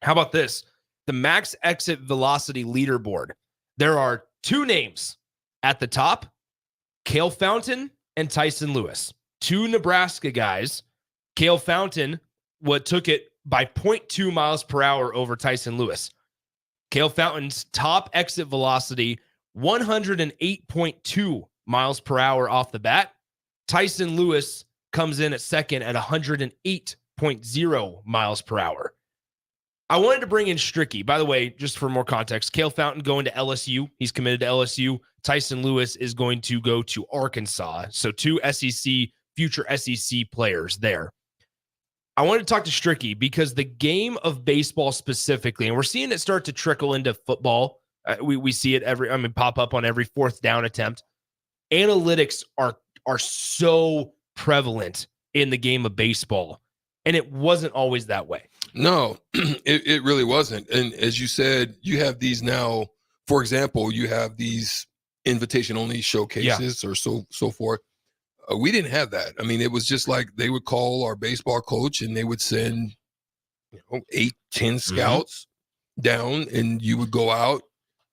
How about this? The max exit velocity leaderboard. There are two names at the top, Cale Fountain and Tyson Lewis. Two Nebraska guys. Cale Fountain took it by 0.2 miles per hour over Tyson Lewis. Cale Fountain's top exit velocity, 108.2 miles per hour off the bat. Tyson Lewis comes in at second at 108.0 miles per hour. I wanted to bring in Stricky. By the way, just for more context, Cale Fountain going to LSU. He's committed to LSU. Tyson Lewis is going to go to Arkansas. So two future SEC players there. I wanted to talk to Stricky because the game of baseball specifically, and we're seeing it start to trickle into football. We see it pop up on every fourth down attempt. Analytics are so prevalent in the game of baseball, and it wasn't always that way. No, it really wasn't. And as you said, you have these now. For example, you have these invitation-only showcases or so forth. We didn't have that. I mean, it was just like they would call our baseball coach and they would send 8, 10 scouts down, and you would go out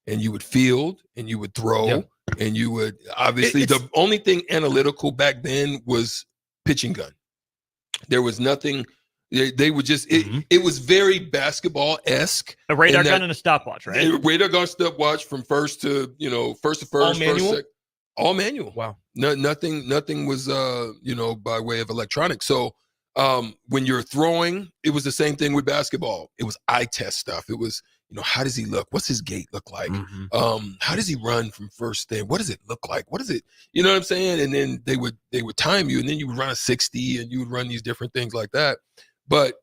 and you would field and you would throw and you would obviously the only thing analytical back then was pitching gun. There was nothing. They would just it was very basketball-esque. A radar gun and a stopwatch, right? A radar gun stopwatch from first to first. All manual? All manual. Wow. Nothing was by way of electronics. So when you're throwing, it was the same thing with basketball. It was eye test stuff. It was, how does he look? What's his gait look like? How does he run from first there? What does it look like? What is it? You know what I'm saying? And then they would time you, and then you would run a 60, and you would run these different things like that. But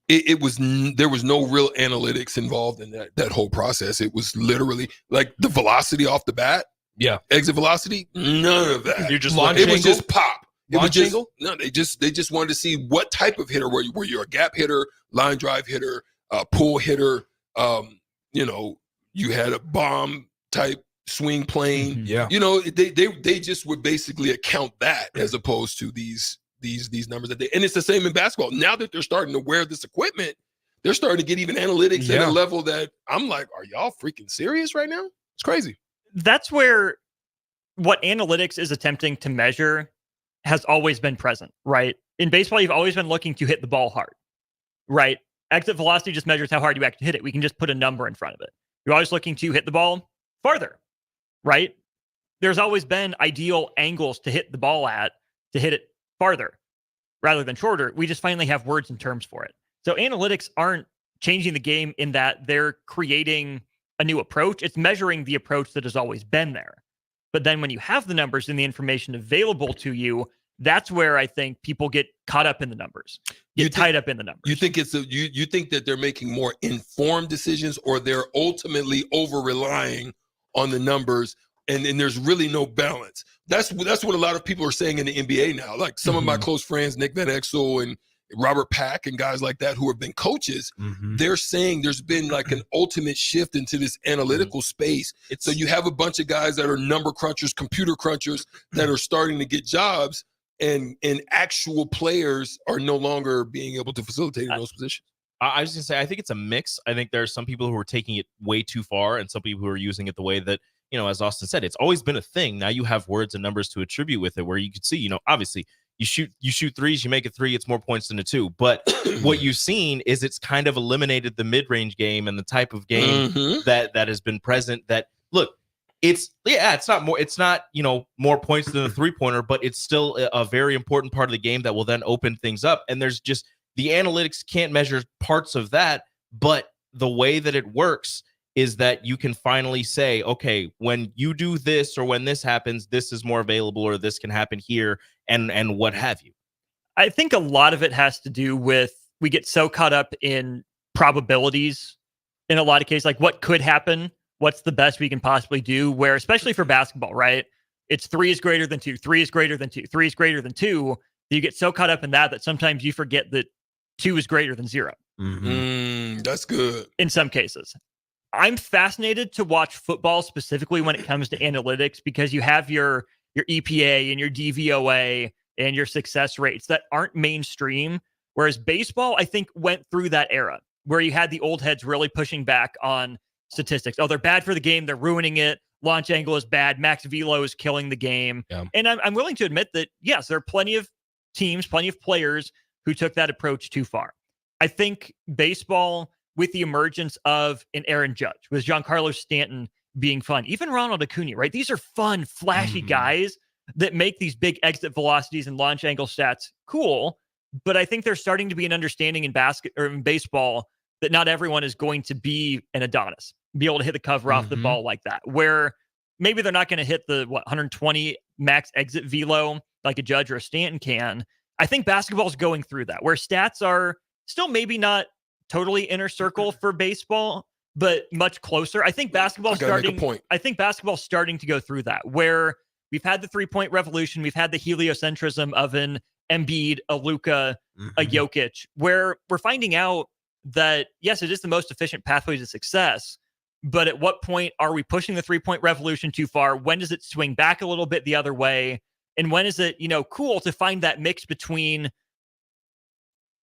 there was no real analytics involved in that whole process. It was literally like the velocity off the bat. Yeah. Exit velocity, none of that. You're just it was just pop. It was just angle? No, they just wanted to see what type of hitter were you. Were you a gap hitter, line drive hitter, pull hitter? You had a bomb type swing plane. Yeah. They just would basically account that as opposed to these numbers and it's the same in basketball. Now that they're starting to wear this equipment, they're starting to get even analytics at a level that I'm like, are y'all freaking serious right now? It's crazy. That's where what analytics is attempting to measure has always been present, right? In baseball, you've always been looking to hit the ball hard, right? Exit velocity just measures how hard you actually hit it. We can just put a number in front of it. You're always looking to hit the ball farther, right? There's always been ideal angles to hit the ball at, to hit it farther rather than shorter. We just finally have words and terms for it. So analytics aren't changing the game in that they're creating a new approach. It's measuring the approach that has always been there. But then when you have the numbers and the information available to you, that's where I think people get caught up in the numbers, tied up in the numbers. You think you think that they're making more informed decisions, or they're ultimately over relying on the numbers, and there's really no balance. That's what a lot of people are saying in the NBA now. Like some of my close friends, Nick Van Exel and Robert Pack and guys like that who have been coaches, they're saying there's been like an ultimate shift into this analytical space. So you have a bunch of guys that are number crunchers, computer crunchers that are starting to get jobs, and actual players are no longer being able to facilitate in those positions. I was going to say, I think it's a mix. I think there are some people who are taking it way too far and some people who are using it the way that, as Austin said, it's always been a thing. Now you have words and numbers to attribute with it where you could see, obviously you shoot threes, you make a 3, it's more points than a 2. But what you've seen is it's kind of eliminated the mid-range game and the type of game that has been present. That look, it's not more points than a 3-pointer, but it's still a very important part of the game that will then open things up. And there's just the analytics can't measure parts of that, but the way that it works is that you can finally say, okay, when you do this or when this happens, this is more available or this can happen here and what have you. I think a lot of it has to do with we get so caught up in probabilities in a lot of cases, like what could happen, what's the best we can possibly do, where especially for basketball, right? It's 3 is greater than 2, 3 is greater than 2, 3 is greater than 2. You get so caught up in that sometimes you forget that 2 is greater than 0. That's good. In some cases. I'm fascinated to watch football specifically when it comes to analytics because you have your EPA and your DVOA and your success rates that aren't mainstream. Whereas baseball, I think, went through that era where you had the old heads really pushing back on statistics. Oh, they're bad for the game. They're ruining it. Launch angle is bad. Max velo is killing the game. Yeah. And I'm willing to admit that, yes, there are plenty of teams, plenty of players who took that approach too far. I think baseball, with the emergence of an Aaron Judge, with Giancarlo Stanton being fun, even Ronald Acuna, right? These are fun, flashy guys that make these big exit velocities and launch angle stats cool. But I think there's starting to be an understanding in baseball that not everyone is going to be an Adonis, be able to hit the cover off the ball like that, where maybe they're not going to hit the 120 max exit velo like a Judge or a Stanton can. I think basketball is going through that, where stats are still maybe not totally inner circle for baseball, but much closer. I think basketball's starting to go through that, where we've had the 3-point revolution, we've had the heliocentrism of an Embiid, a Luka, a Jokic, where we're finding out that, yes, it is the most efficient pathway to success, but at what point are we pushing the 3-point revolution too far? When does it swing back a little bit the other way? And when is it, cool to find that mix between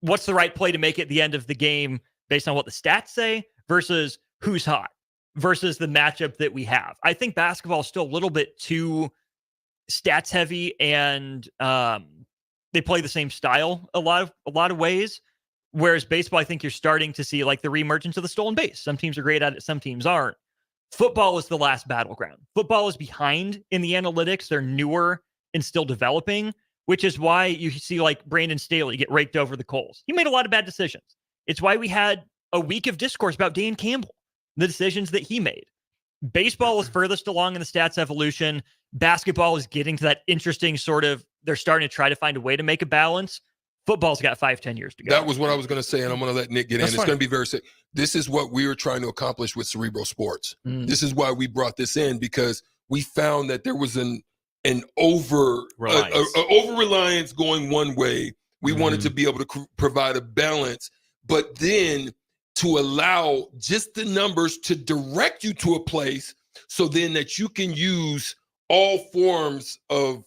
what's the right play to make at the end of the game based on what the stats say versus who's hot versus the matchup that we have? I think basketball is still a little bit too stats heavy, and they play the same style a lot of ways. Whereas baseball, I think you're starting to see like the reemergence of the stolen base. Some teams are great at it, some teams aren't. Football is the last battleground. Football is behind in the analytics. They're newer and still developing, which is why you see like Brandon Staley get raked over the coals. He made a lot of bad decisions. It's why we had a week of discourse about Dan Campbell, the decisions that he made. Baseball is furthest along in the stats evolution. Basketball is getting to that interesting sort of, they're starting to try to find a way to make a balance. Football's got 5-10 years to go. That was what I was going to say, and I'm going to let Nick get in. It's going to be very sick. This is what we were trying to accomplish with Cerebral Sports. This is why we brought this in, because we found that there was an over-reliance going one way. We wanted to be able to provide a balance, but then to allow just the numbers to direct you to a place so then that you can use all forms of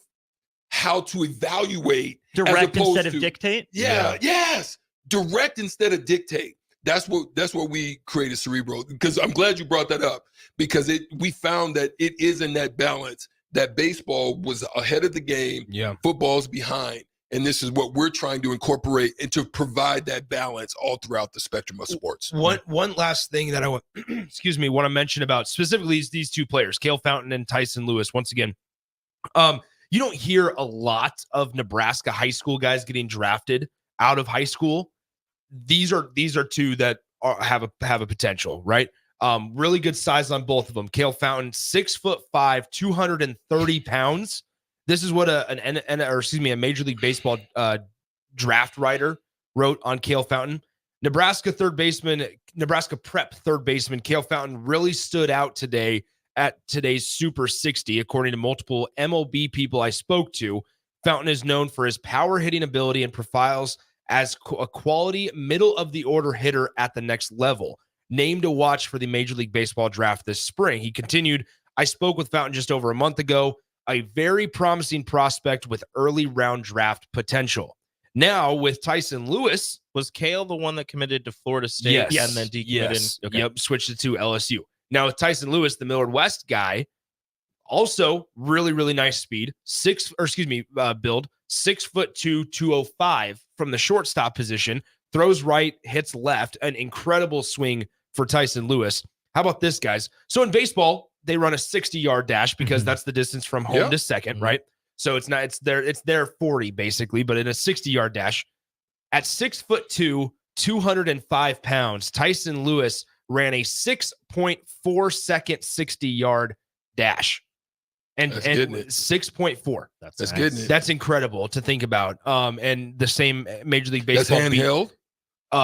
how to evaluate. Direct instead of dictate? Yes. Direct instead of dictate. That's what we created Cerebral, because I'm glad you brought that up, because we found that it is in that balance that baseball was ahead of the game. Yeah. Football's behind. And this is what we're trying to incorporate and to provide that balance all throughout the spectrum of sports. One last thing that I want to mention about specifically these two players, Cale Fountain and Tyson Lewis. Once again, you don't hear a lot of Nebraska high school guys getting drafted out of high school. These are two that have a potential, right? Really good size on both of them. Cale Fountain, 6'5", 230 pounds. This is what a Major League Baseball draft writer wrote on Cale Fountain. Nebraska prep third baseman Cale Fountain really stood out today at today's Super 60, according to multiple MLB people I spoke to. Fountain is known for his power hitting ability and profiles as a quality middle-of-the-order hitter at the next level. Named to watch for the Major League Baseball draft this spring. He continued, I spoke with Fountain just over a month ago, a very promising prospect with early round draft potential. Now with Tyson Lewis. Was Cale the one that committed to Florida State and then decommitted? Yes. Okay. Yep, switched it to LSU. Now with Tyson Lewis, the Millard West guy, also really, really nice speed. Build, 6'2", 205 from the shortstop position, throws right, hits left, an incredible swing for Tyson Lewis. How about this, guys? So in baseball, they run a 60-yard dash because that's the distance from home to second, right? So it's their 40 basically, but in a 60-yard dash. At 6'2", 205 pounds, Tyson Lewis ran a 6.4 second 60-yard dash. And 6.4. That's good. That's incredible to think about. And the same Major League Baseball. That's handheld.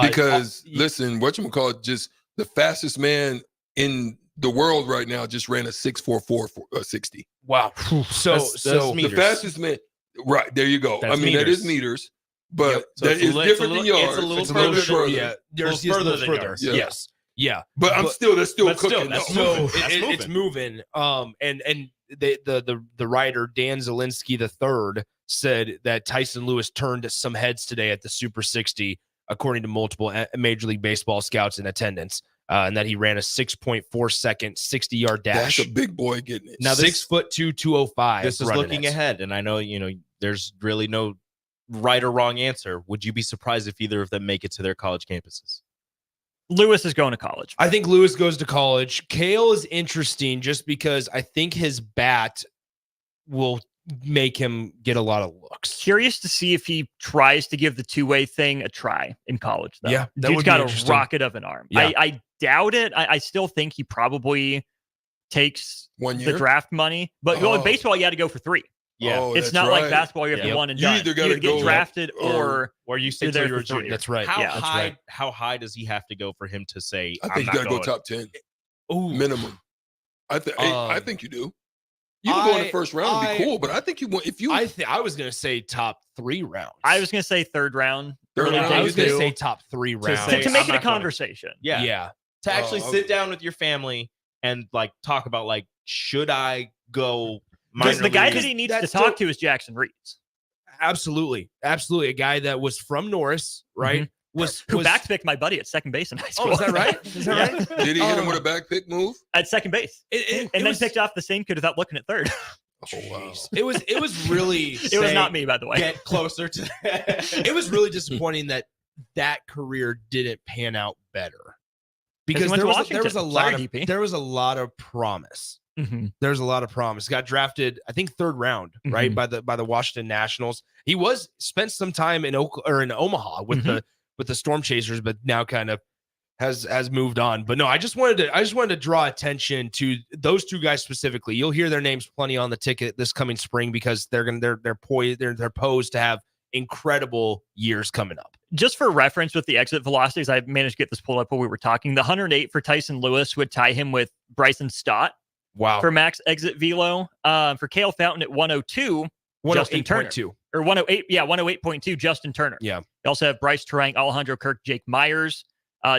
Because listen, whatchamacallit, just the fastest man in the world right now just ran a 6.44 60. Wow. So the fastest man. Right there, you go. That is meters. But So that it's a is li- different it's a than li- yards. it's a little It's further further. Yeah, there's little further further than than yards. yards. Yes. Yeah. But that's still but cooking. still, that's though. moving. So That's it's moving. And the writer Dan Zielinski III said that Tyson Lewis turned some heads today at the Super 60, according to multiple Major League Baseball scouts in attendance, and that he ran a 6.4 second 60-yard dash. That's a big boy getting it. Now this- 6'2", 205. This is running looking it. ahead, and I know there's really no right or wrong answer. Would you be surprised if either of them make it to their college campuses? Lewis is going to college. I think Lewis goes to college. Kale is interesting just because I think his bat will make him get a lot of looks. Curious to see if he tries to give the two-way thing a try in college, though. Yeah, that Dude's would be got a interesting. rocket of an arm. Yeah. I doubt it. I still think he probably takes 1 the year. draft money. But in baseball, you had to go for 3. Yeah. Oh, It's that's not like right. basketball. You have to one and You done. either You gotta either get go drafted or you stay you're till there you're for a junior. 3. That's right. How Yeah, that's high? right. How high does he have to go for him to say? I I'm think you not got to go going? top 10 Ooh. minimum. I Um, think you do. You can go in the first round and be cool, but I think you want if you. I was gonna say top 3 rounds. I was going to say third round. Third early round. I days was gonna too. say top 3 rounds. say- to make I'm it a not going. conversation. Yeah. Yeah. To actually Oh, sit down with your family and like talk about like, should I go? Because minor the guy league? that he needs that's to talk to is Jackson Reeds, Absolutely. A guy that was from Norris, right? who backpicked my buddy at second base in high school. Oh, is that right? Is that right? Did he hit him with a back pick move? At second base. It And then was, picked off the same kid without looking at third. Oh wow! it was really It was not me, by the way. Get closer to. it was really disappointing that career didn't pan out better because he went there to was a Washington. lot Sorry, of DP. there was a lot of promise. There was a lot of promise. Got drafted, I think, 3rd round, right, by the Washington Nationals. He spent some time in Omaha with the Storm Chasers, but now kind of has moved on. But no, I just wanted to draw attention to those 2 guys specifically. You'll hear their names plenty on the ticket this coming spring because they're posed to have incredible years coming up. Just for reference with the exit velocities, I managed to get this pulled up while we were talking. The 108 for Tyson Lewis would tie him with Bryson Stott. Wow. For max exit velo. For Cale Fountain at 102, Justin Turner. 108.2. Or 108, 108.2, Justin Turner. Yeah. You also have Bryce Terang, Alejandro Kirk, Jake Myers,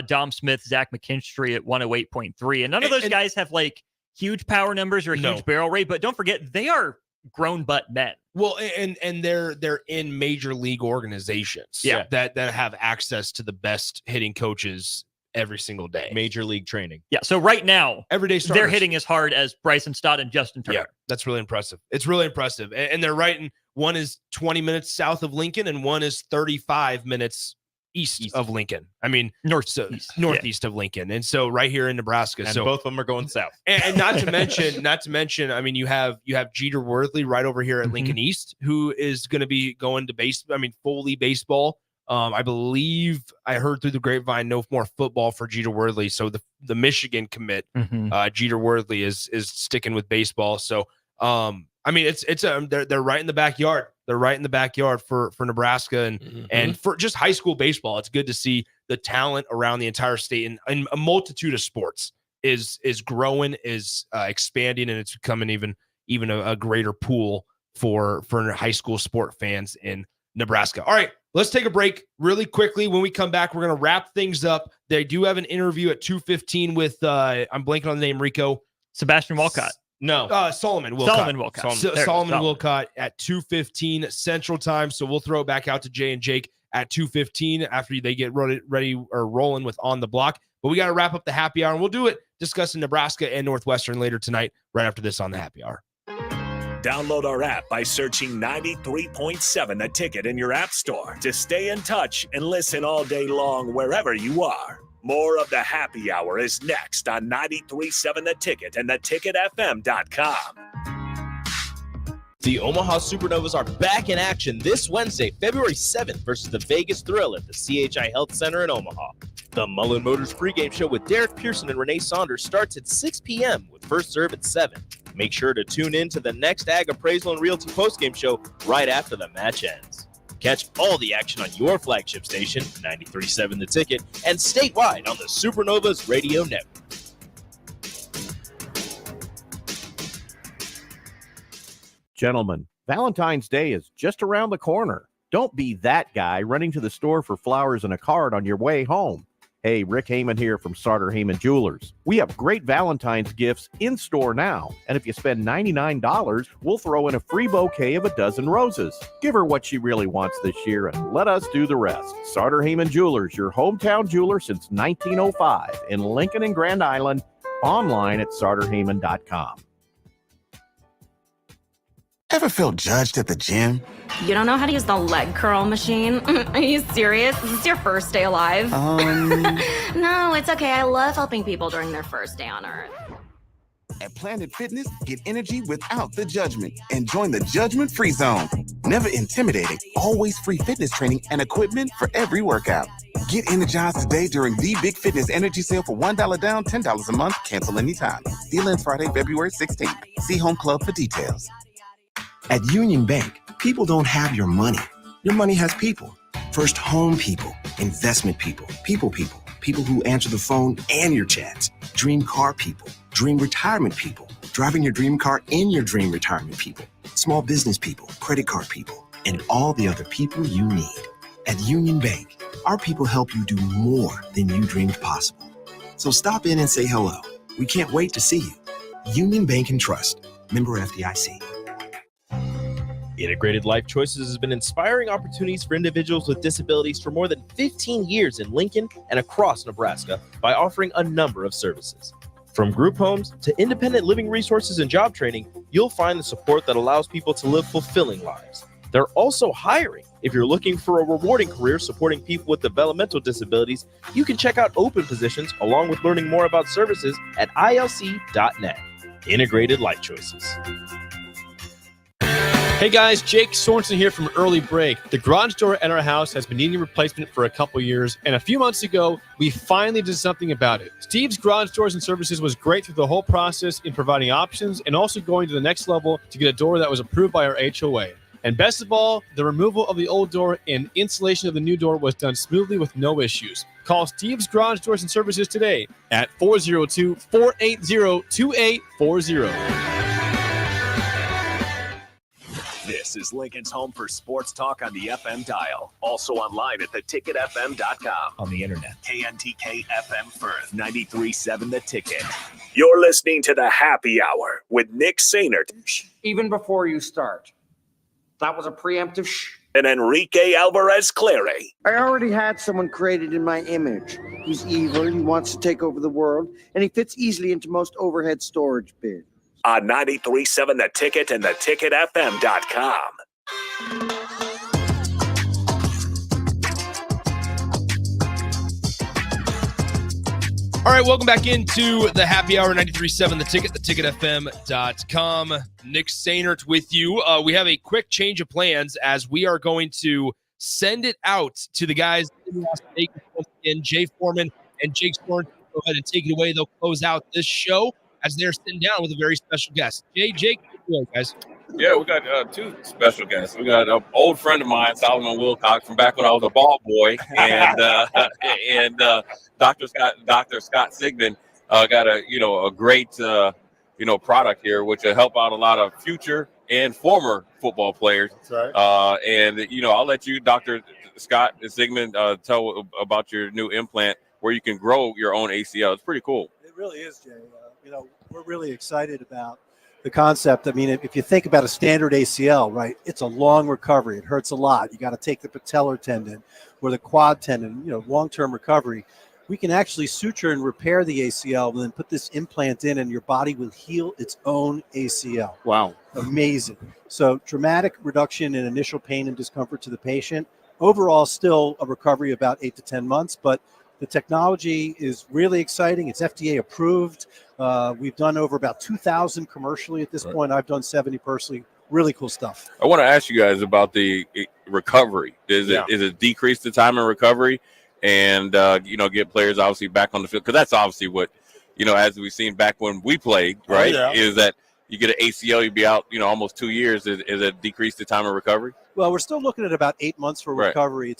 Dom Smith, Zach McKinstry at 108.3. And none of those guys have like huge power numbers or a huge barrel rate, but don't forget, they are grown butt men. Well, and they're in major league organizations that have access to the best hitting coaches every single day. Major league training. Yeah. So right now, everyday they're starters. hitting as hard as Bryson Stott and Justin Turner. Yeah, that's really impressive. It's really impressive. And they're right in, one is 20 minutes south of Lincoln and one is 35 minutes east of Lincoln. I mean, northeast of Lincoln. And so right here in Nebraska. And so both of them are going south. And not to mention, I mean, you have Jeter Worthley right over here at Lincoln East, who is going to be going to Foley baseball. I believe I heard through the grapevine no more football for Jeter Worthley. So the Michigan commit, Jeter Worthley is sticking with baseball. So I mean, they're right in the backyard. They're right in the backyard for Nebraska and for just high school baseball. It's good to see the talent around the entire state and a multitude of sports is growing, is expanding, and it's becoming even a greater pool for high school sport fans in Nebraska. All right, let's take a break really quickly. When we come back, we're going to wrap things up. They do have an interview at 2:15 with I'm blanking on the name, Rico. Sebastian Walcott. No. Solomon Solomon Wilcott. Wilcott. Solomon Wilcott at 2:15 Central Time. So we'll throw it back out to Jay and Jake at 2:15 after they get ready or rolling with On the Block. But we got to wrap up the happy hour, and we'll do it discussing Nebraska and Northwestern later tonight, right after this on the happy hour. Download our app by searching 93.7 The Ticket in your app store to stay in touch and listen all day long wherever you are. More of the happy hour is next on 93.7 The Ticket and theticketfm.com. The Omaha Supernovas are back in action this Wednesday, February 7th versus the Vegas Thrill at the CHI Health Center in Omaha. The Mullen Motors pregame show with Derek Pearson and Renee Saunders starts at 6 p.m. with first serve at 7. Make sure to tune in to the next Ag Appraisal and Realty postgame show right after the match ends. Catch all the action on your flagship station, 93.7 The Ticket, and statewide on the Supernovas Radio Network. Gentlemen, Valentine's Day is just around the corner. Don't be that guy running to the store for flowers and a card on your way home. Hey, Rick Heyman here from Sartor Heyman Jewelers. We have great Valentine's gifts in store now. And if you spend $99, we'll throw in a free bouquet of a dozen roses. Give her what she really wants this year and let us do the rest. Sartor Heyman Jewelers, your hometown jeweler since 1905 in Lincoln and Grand Island. Online at sartorheyman.com. Ever feel judged at the gym? You don't know how to use the leg curl machine? Are you serious? Is this your first day alive? No, it's okay. I love helping people during their first day on Earth. At Planet Fitness, get energy without the judgment and join the judgment-free zone. Never intimidating, always free fitness training and equipment for every workout. Get energized today during the Big Fitness Energy Sale for $1 down, $10 a month. Cancel anytime. Deal ends Friday, February 16th. See Home Club for details. At Union Bank, people don't have your money. Your money has people. First home people, investment people, people who answer the phone and your chats, dream car people, dream retirement people, driving your dream car in your dream retirement people, small business people, credit card people, and all the other people you need. At Union Bank, our people help you do more than you dreamed possible. So stop in and say hello. We can't wait to see you. Union Bank and Trust. Member FDIC. Integrated Life Choices has been inspiring opportunities for individuals with disabilities for more than 15 years in Lincoln and across Nebraska by offering a number of services. From group homes to independent living resources and job training, you'll find the support that allows people to live fulfilling lives. They're also hiring. If you're looking for a rewarding career supporting people with developmental disabilities, you can check out open positions along with learning more about services at ilc.net. Integrated Life Choices. Hey guys, Jake Sorensen here from Early Break. The garage door at our house has been needing replacement for a couple years, and a few months ago, we finally did something about it. Steve's Garage Doors and Services was great through the whole process in providing options and also going to the next level to get a door that was approved by our HOA. And best of all, the removal of the old door and installation of the new door was done smoothly with no issues. Call Steve's Garage Doors and Services today at 402-480-2840. This is Lincoln's home for sports talk on the FM dial. Also online at theticketfm.com. On the internet. KNTK FM Firth, 93.7 The Ticket. You're listening to the Happy Hour with Nick Sainert. Even before you start. That was a preemptive shh. And Enrique Alvarez Clary. I already had someone created in my image. He's evil, he wants to take over the world, and he fits easily into most overhead storage bins. On 93.7 The Ticket and theticketfm.com. All right, welcome back into the Happy Hour, 93.7 The Ticket, theticketfm.com. Nick Sainert with you. We have a quick change of plans as we are going to send it out to the guys in Las Vegas, and Jay Foreman and Jake Sorensen. Go ahead and take it away. They'll close out this show as they're sitting down with a very special guest. Jake, take it away, guys. Yeah, we got two special guests. We got an old friend of mine, Solomon Wilcox, from back when I was a ball boy, and Dr. Scott Sigmund got a great product here, which will help out a lot of future and former football players. That's right. I'll let you, Dr. Scott Sigmund, tell about your new implant where you can grow your own ACL. It's pretty cool. It really is, Jay. We're really excited about the concept. I mean, if you think about a standard ACL, right, it's a long recovery. It hurts a lot. You got to take the patellar tendon or the quad tendon, long-term recovery. We can actually suture and repair the ACL and then put this implant in, and your body will heal its own ACL. Wow. Amazing. So dramatic reduction in initial pain and discomfort to the patient. Overall, still a recovery about 8 to 10 months, but the technology is really exciting. It's FDA approved. We've done over about 2,000 commercially at this point. I've done 70 personally. Really cool stuff. I want to ask you guys about the recovery. Is it decrease the time in recovery and, get players obviously back on the field? Because that's obviously what, as we've seen back when we played, right, is that you get an ACL, you'd be out, almost 2 years. Is it decrease the time of recovery? Well, we're still looking at about 8 months for recovery.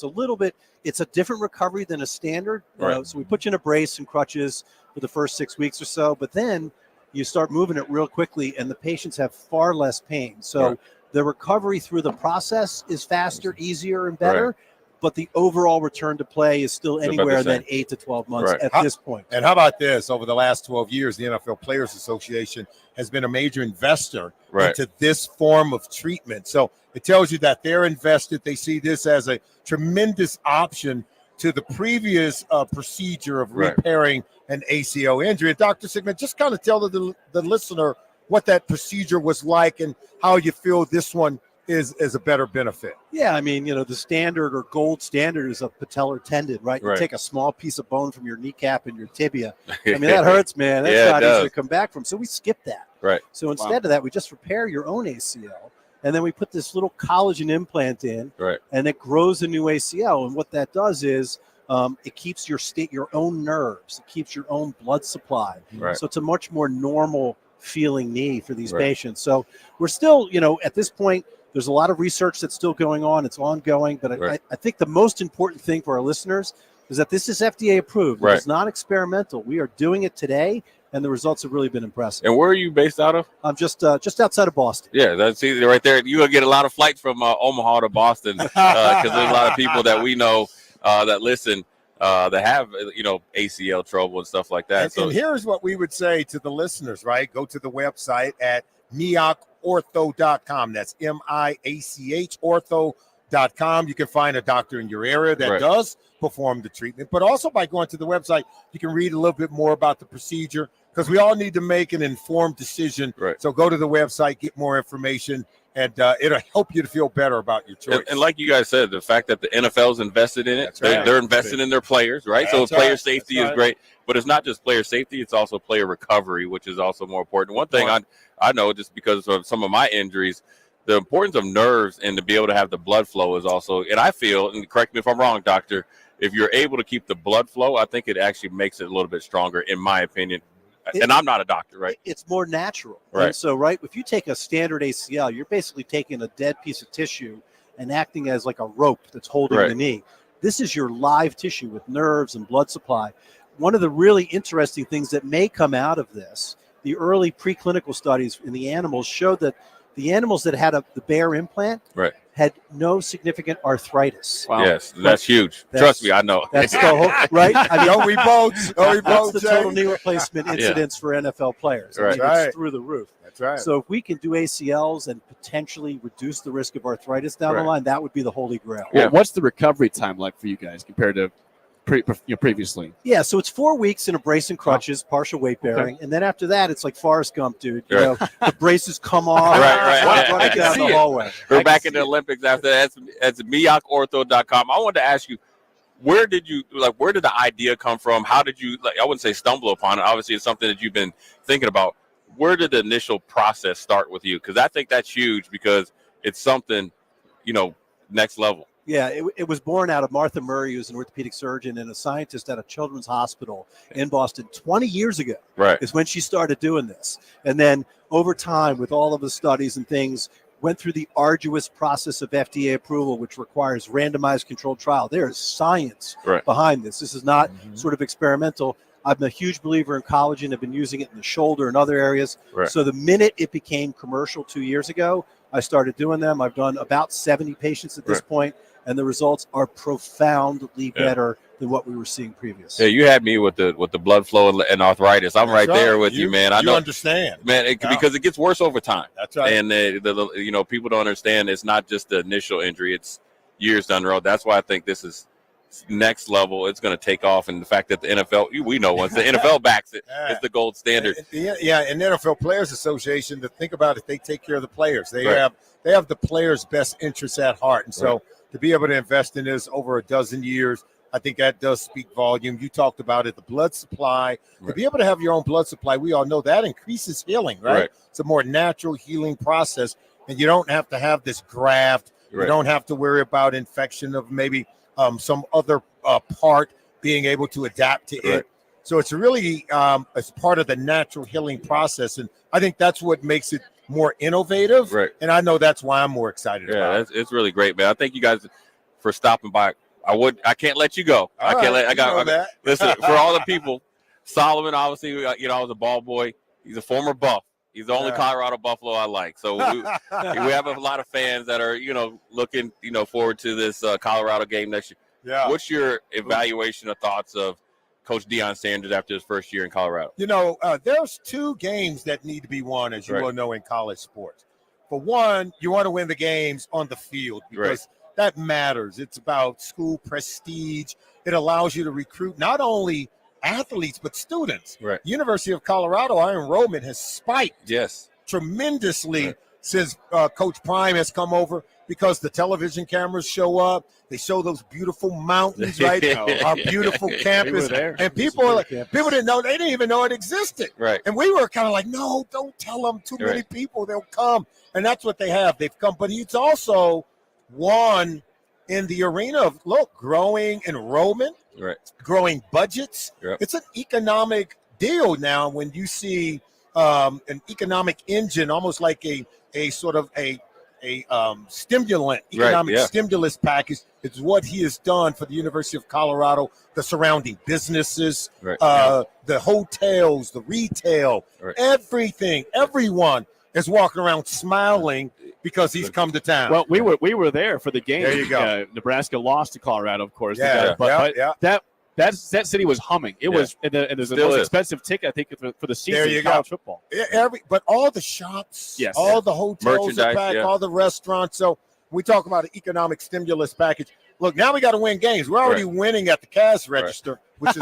It's a different recovery than a standard. So we put you in a brace and crutches for the first 6 weeks or so, but then you start moving it real quickly and the patients have far less pain. So The recovery through the process is faster, easier, and better. But the overall return to play is still anywhere in that 8 to 12 months at this point. And how about this? Over the last 12 years, the NFL Players Association has been a major investor into this form of treatment. So it tells you that they're invested. They see this as a tremendous option to the previous procedure of repairing an ACL injury. And Dr. Sigmund, just kind of tell the listener what that procedure was like and how you feel this one is a better benefit. Yeah, I mean, the standard or gold standard is a patellar tendon, right? You take a small piece of bone from your kneecap and your tibia. I mean, that hurts, man. That's not easy to come back from. So we skip that. Right. So instead of that, we just repair your own ACL. And then we put this little collagen implant in, and it grows a new ACL. And what that does is it keeps your own nerves. It keeps your own blood supply. So it's a much more normal feeling knee for these patients. So we're still, at this point, there's a lot of research that's still going on. It's ongoing. But I think the most important thing for our listeners is that this is FDA approved. It's not experimental. We are doing it today, and the results have really been impressive. And where are you based out of? I'm just outside of Boston. Yeah, that's easy right there. You're going to get a lot of flights from Omaha to Boston because there's a lot of people that we know that listen that have, ACL trouble and stuff like that. And here's what we would say to the listeners, right? Go to the website at miacortho.com. That's MIACH ortho.com. You can find a doctor in your area that does perform the treatment, but also by going to the website, you can read a little bit more about the procedure because we all need to make an informed decision. So go to the website, get more information, and it'll help you to feel better about your choice. And like you guys said, the fact that the NFL's invested in it, they're invested in their players, right? So player safety is great, but it's not just player safety, it's also player recovery, which is also more important. One thing I know just because of some of my injuries, the importance of nerves and to be able to have the blood flow is also, and I feel, and correct me if I'm wrong, doctor, if you're able to keep the blood flow, I think it actually makes it a little bit stronger, in my opinion. And I'm not a doctor, right? It's more natural. Right. And so, if you take a standard ACL, you're basically taking a dead piece of tissue and acting as like a rope that's holding the knee. This is your live tissue with nerves and blood supply. One of the really interesting things that may come out of this, the early preclinical studies in the animals showed that the animals that had the Bayer implant had no significant arthritis. Yes, that's huge. Trust me, I know. That's the whole, right? I mean, don't we both? That's the total knee replacement incidents for NFL players. I mean, it's through the roof. That's right. So if we can do ACLs and potentially reduce the risk of arthritis down the line, that would be the holy grail. Well, what's the recovery time like for you guys compared to previously? Yeah, so it's 4 weeks in a brace and crutches, partial weight bearing, and then after that, it's like Forrest Gump, dude. The braces come off, running down the hallway. We're back in the Olympics after that. That's miacortho.com. I wanted to ask you, where did the idea come from? How did you, I wouldn't say stumble upon it. Obviously, it's something that you've been thinking about. Where did the initial process start with you? Because I think that's huge because it's something, next level. Yeah, it was born out of Martha Murray, who's an orthopedic surgeon and a scientist at a children's hospital in Boston 20 years ago. Is when she started doing this. And then over time, with all of the studies and things, went through the arduous process of FDA approval, which requires randomized controlled trial. There is science behind this. This is not sort of experimental. I'm a huge believer in collagen. I've been using it in the shoulder and other areas. So the minute it became commercial 2 years ago, I started doing them. I've done about 70 patients at this point, and the results are profoundly better than what we were seeing previously. Yeah, you had me with the blood flow and arthritis. I'm right there with you, man. I know, understand, man, because it gets worse over time. That's right. And people don't understand. It's not just the initial injury; it's years down the road. That's why I think this is next level. It's going to take off, and the fact that the NFL, we know once the NFL backs it, it's the gold standard. And the NFL Players Association, to think about it, they take care of the players. They have the players' best interests at heart, and so to be able to invest in this over a dozen years, I think that does speak volume. You talked about it, the blood supply. To be able to have your own blood supply, we all know that increases healing, right? It's a more natural healing process, and you don't have to have this graft. You don't have to worry about infection of maybe some other part being able to adapt to it. So it's really as part of the natural healing process, and I think that's what makes it more innovative. And I know that's why I'm more excited about it. It's really great, man. I thank you guys for stopping by. I can't let you go. Listen, for all the people, Solomon, obviously, I was a ball boy. He's a former Buff. He's the only Colorado Buffalo I like. So we have a lot of fans that are, looking, forward to this Colorado game next year. Yeah. What's your evaluation or thoughts of Coach Deion Sanders after his first year in Colorado? There's 2 games that need to be won, as you will know, in college sports. For one, you want to win the games on the field because that matters. It's about school prestige. It allows you to recruit not only athletes but students. Right. University of Colorado, our enrollment has spiked tremendously since Coach Prime has come over because the television cameras show up. They show those beautiful mountains, right? Our beautiful campus. And people are like, people didn't know. They didn't even know it existed. Right. And we were kind of like, no, don't tell them too many people. They'll come. And that's what they have. They've come. But he's also won in the arena of, growing enrollment, growing budgets. It's an economic deal now when you see an economic engine, almost like a sort of a stimulant, economic stimulus package. It's what he has done for the University of Colorado, the surrounding businesses, the hotels, the retail, everything, everyone is walking around smiling because he's come to town. Well, we were there for the game. There you go. Nebraska lost to Colorado, of course. But that city was humming. It was, and there's the most expensive ticket, I think, for the season in college football. But all the shops, all the hotels are back, all the restaurants. So we talk about an economic stimulus package. Look, now we got to win games. We're already winning at the cash register, which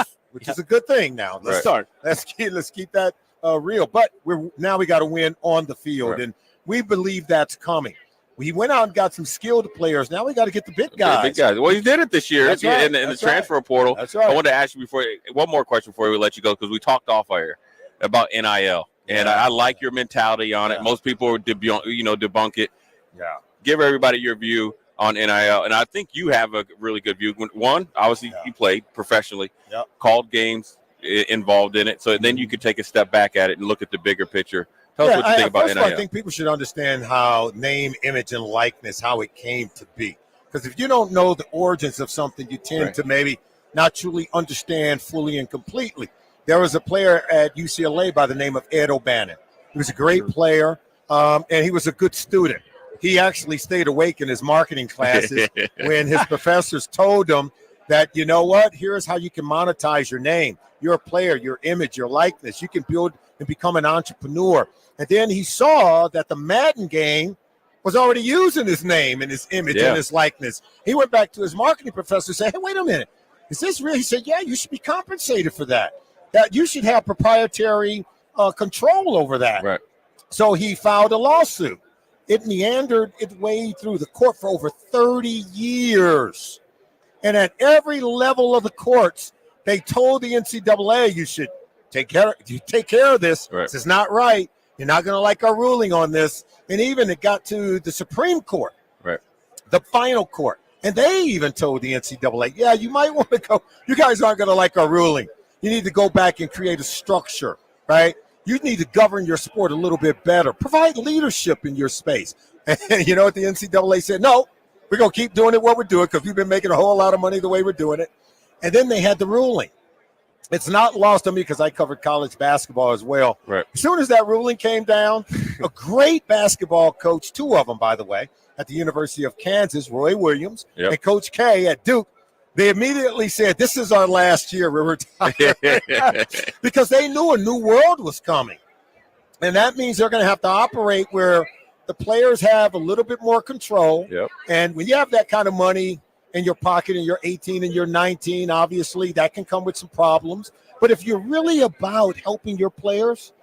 is a good thing now. Let's start. Let's keep that real. But now we got to win on the field, and we believe that's coming. We went out and got some skilled players. Now we got to get the big guys. Big guys. Well, he did it this year in the transfer portal. That's right. I wanted to ask you one more question before we let you go, because we talked off air about NIL, and I like your mentality on it. Most people debunk it. Yeah. Give everybody your view on NIL, and I think you have a really good view. One, obviously, you played professionally, called games, involved in it, so then you could take a step back at it and look at the bigger picture. Tell us what you think about NIL. I think people should understand how name, image, and likeness, how it came to be. Because if you don't know the origins of something, you tend to maybe not truly understand fully and completely. There was a player at UCLA by the name of Ed O'Bannon. He was a great player, and he was a good student. He actually stayed awake in his marketing classes when his professors told him that, you know what, here's how you can monetize your name, your player, your image, your likeness. You can build and become an entrepreneur. And then he saw that the Madden game was already using his name and his image and his likeness. He went back to his marketing professor and said, hey, wait a minute. Is this real? He said, yeah, you should be compensated for that. That you should have proprietary control over that. Right. So he filed a lawsuit. It meandered its way through the court for over 30 years. And at every level of the courts, they told the NCAA, you should take care of this. This is not right. You're not going to like our ruling on this. And even it got to the Supreme Court, the final court. And they even told the NCAA, yeah, you might want to go. You guys aren't going to like our ruling. You need to go back and create a structure, right? You need to govern your sport a little bit better. Provide leadership in your space. And you know what the NCAA said? No, we're going to keep doing it what we're doing because we've been making a whole lot of money the way we're doing it. And then they had the ruling. It's not lost on me because I covered college basketball as well. Right. As soon as that ruling came down, a great basketball coach, 2 of them, by the way, at the University of Kansas, Roy Williams, and Coach K at Duke, they immediately said, this is our last year. We're retired. Because they knew a new world was coming. And that means they're going to have to operate where the players have a little bit more control. And when you have that kind of money in your pocket and you're 18 and you're 19, obviously that can come with some problems. But if you're really about helping your players,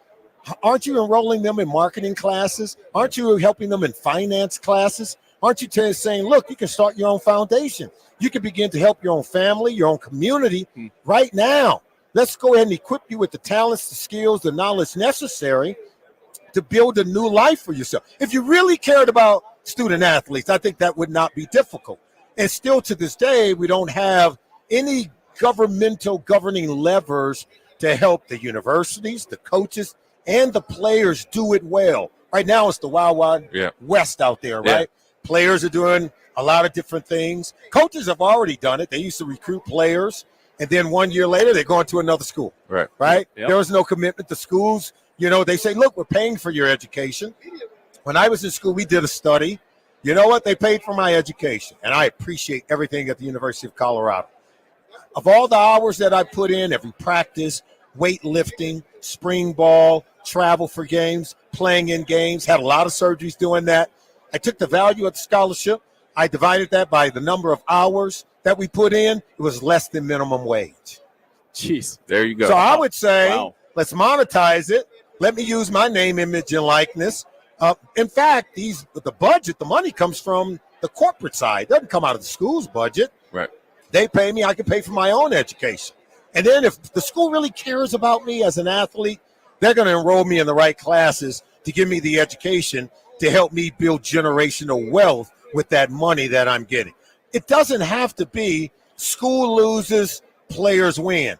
aren't you enrolling them in marketing classes? Aren't you helping them in finance classes? Aren't you saying, look, you can start your own foundation. You can begin to help your own family, your own community right now. Let's go ahead and equip you with the talents, the skills, the knowledge necessary to build a new life for yourself. If you really cared about student athletes, I think that would not be difficult. And still to this day, we don't have any governmental governing levers to help the universities, the coaches, and the players do it well. Right now, it's the Wild Wild West out there, right? Players are doing a lot of different things. Coaches have already done it. They used to recruit players, and then 1 year later, they're going to another school, right? There was no commitment. The schools You know, they say, look, we're paying for your education. When I was in school, we did a study. You know what? They paid for my education, and I appreciate everything at the University of Colorado. Of all the hours that I put in, every practice, weightlifting, spring ball, travel for games, playing in games, had a lot of surgeries doing that. I took the value of the scholarship. I divided that by the number of hours that we put in. It was less than minimum wage. Jeez. There you go. So I would say, let's monetize it. Let me use my name, image, and likeness. In fact, the budget, the money comes from the corporate side. It doesn't come out of the school's budget. Right. They pay me. I can pay for my own education. And then if the school really cares about me as an athlete, they're going to enroll me in the right classes to give me the education to help me build generational wealth with that money that I'm getting. It doesn't have to be school loses, players win.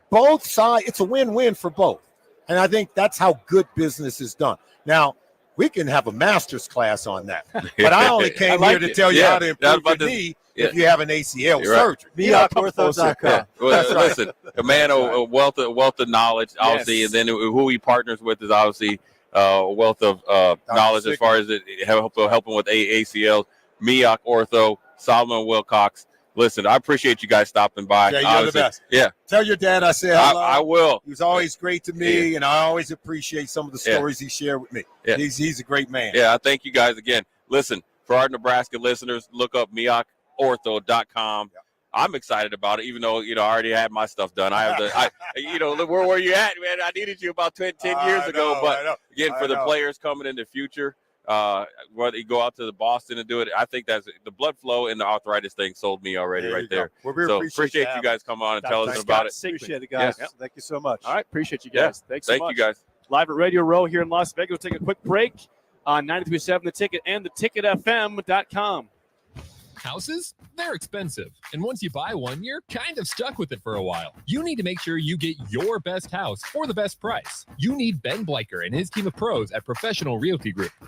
Both sides, it's a win-win for both. And I think that's how good business is done. Now, we can have a master's class on that. But I only came here to tell you how to improve your knee if you have an ACL surgery. MIACortho.com. Well, listen, a man, a wealth of knowledge, obviously, and then who he partners with is obviously a wealth of knowledge as far as helping with ACLs. MIAC Ortho, Solomon Wilcox. Listen, I appreciate you guys stopping by. Yeah, you're the best. Yeah. Tell your dad I said hello. I will. He was always great to me, and I always appreciate some of the stories he shared with me. Yeah. He's a great man. Yeah, I thank you guys again. Listen, for our Nebraska listeners, look up MIACortho.com. Yeah. I'm excited about it, even though, I already had my stuff done. I have where you at, man? I needed you about 10 years ago. But again, for the players coming in the future, whether you go out to the Boston and do it, I think that's the blood flow and the arthritis thing sold me already right there. Well, we appreciate you guys coming on and telling us about it. Appreciate it, guys. Yeah. Thank you so much. All right. Appreciate you guys. Yeah. Thanks so much. Thank you guys. Live at Radio Row here in Las Vegas. We'll take a quick break on 93.7 The Ticket and theticketfm.com. Houses, they're expensive. And once you buy one, you're kind of stuck with it for a while. You need to make sure you get your best house for the best price. You need Ben Bleicher and his team of pros at Professional Realty Group.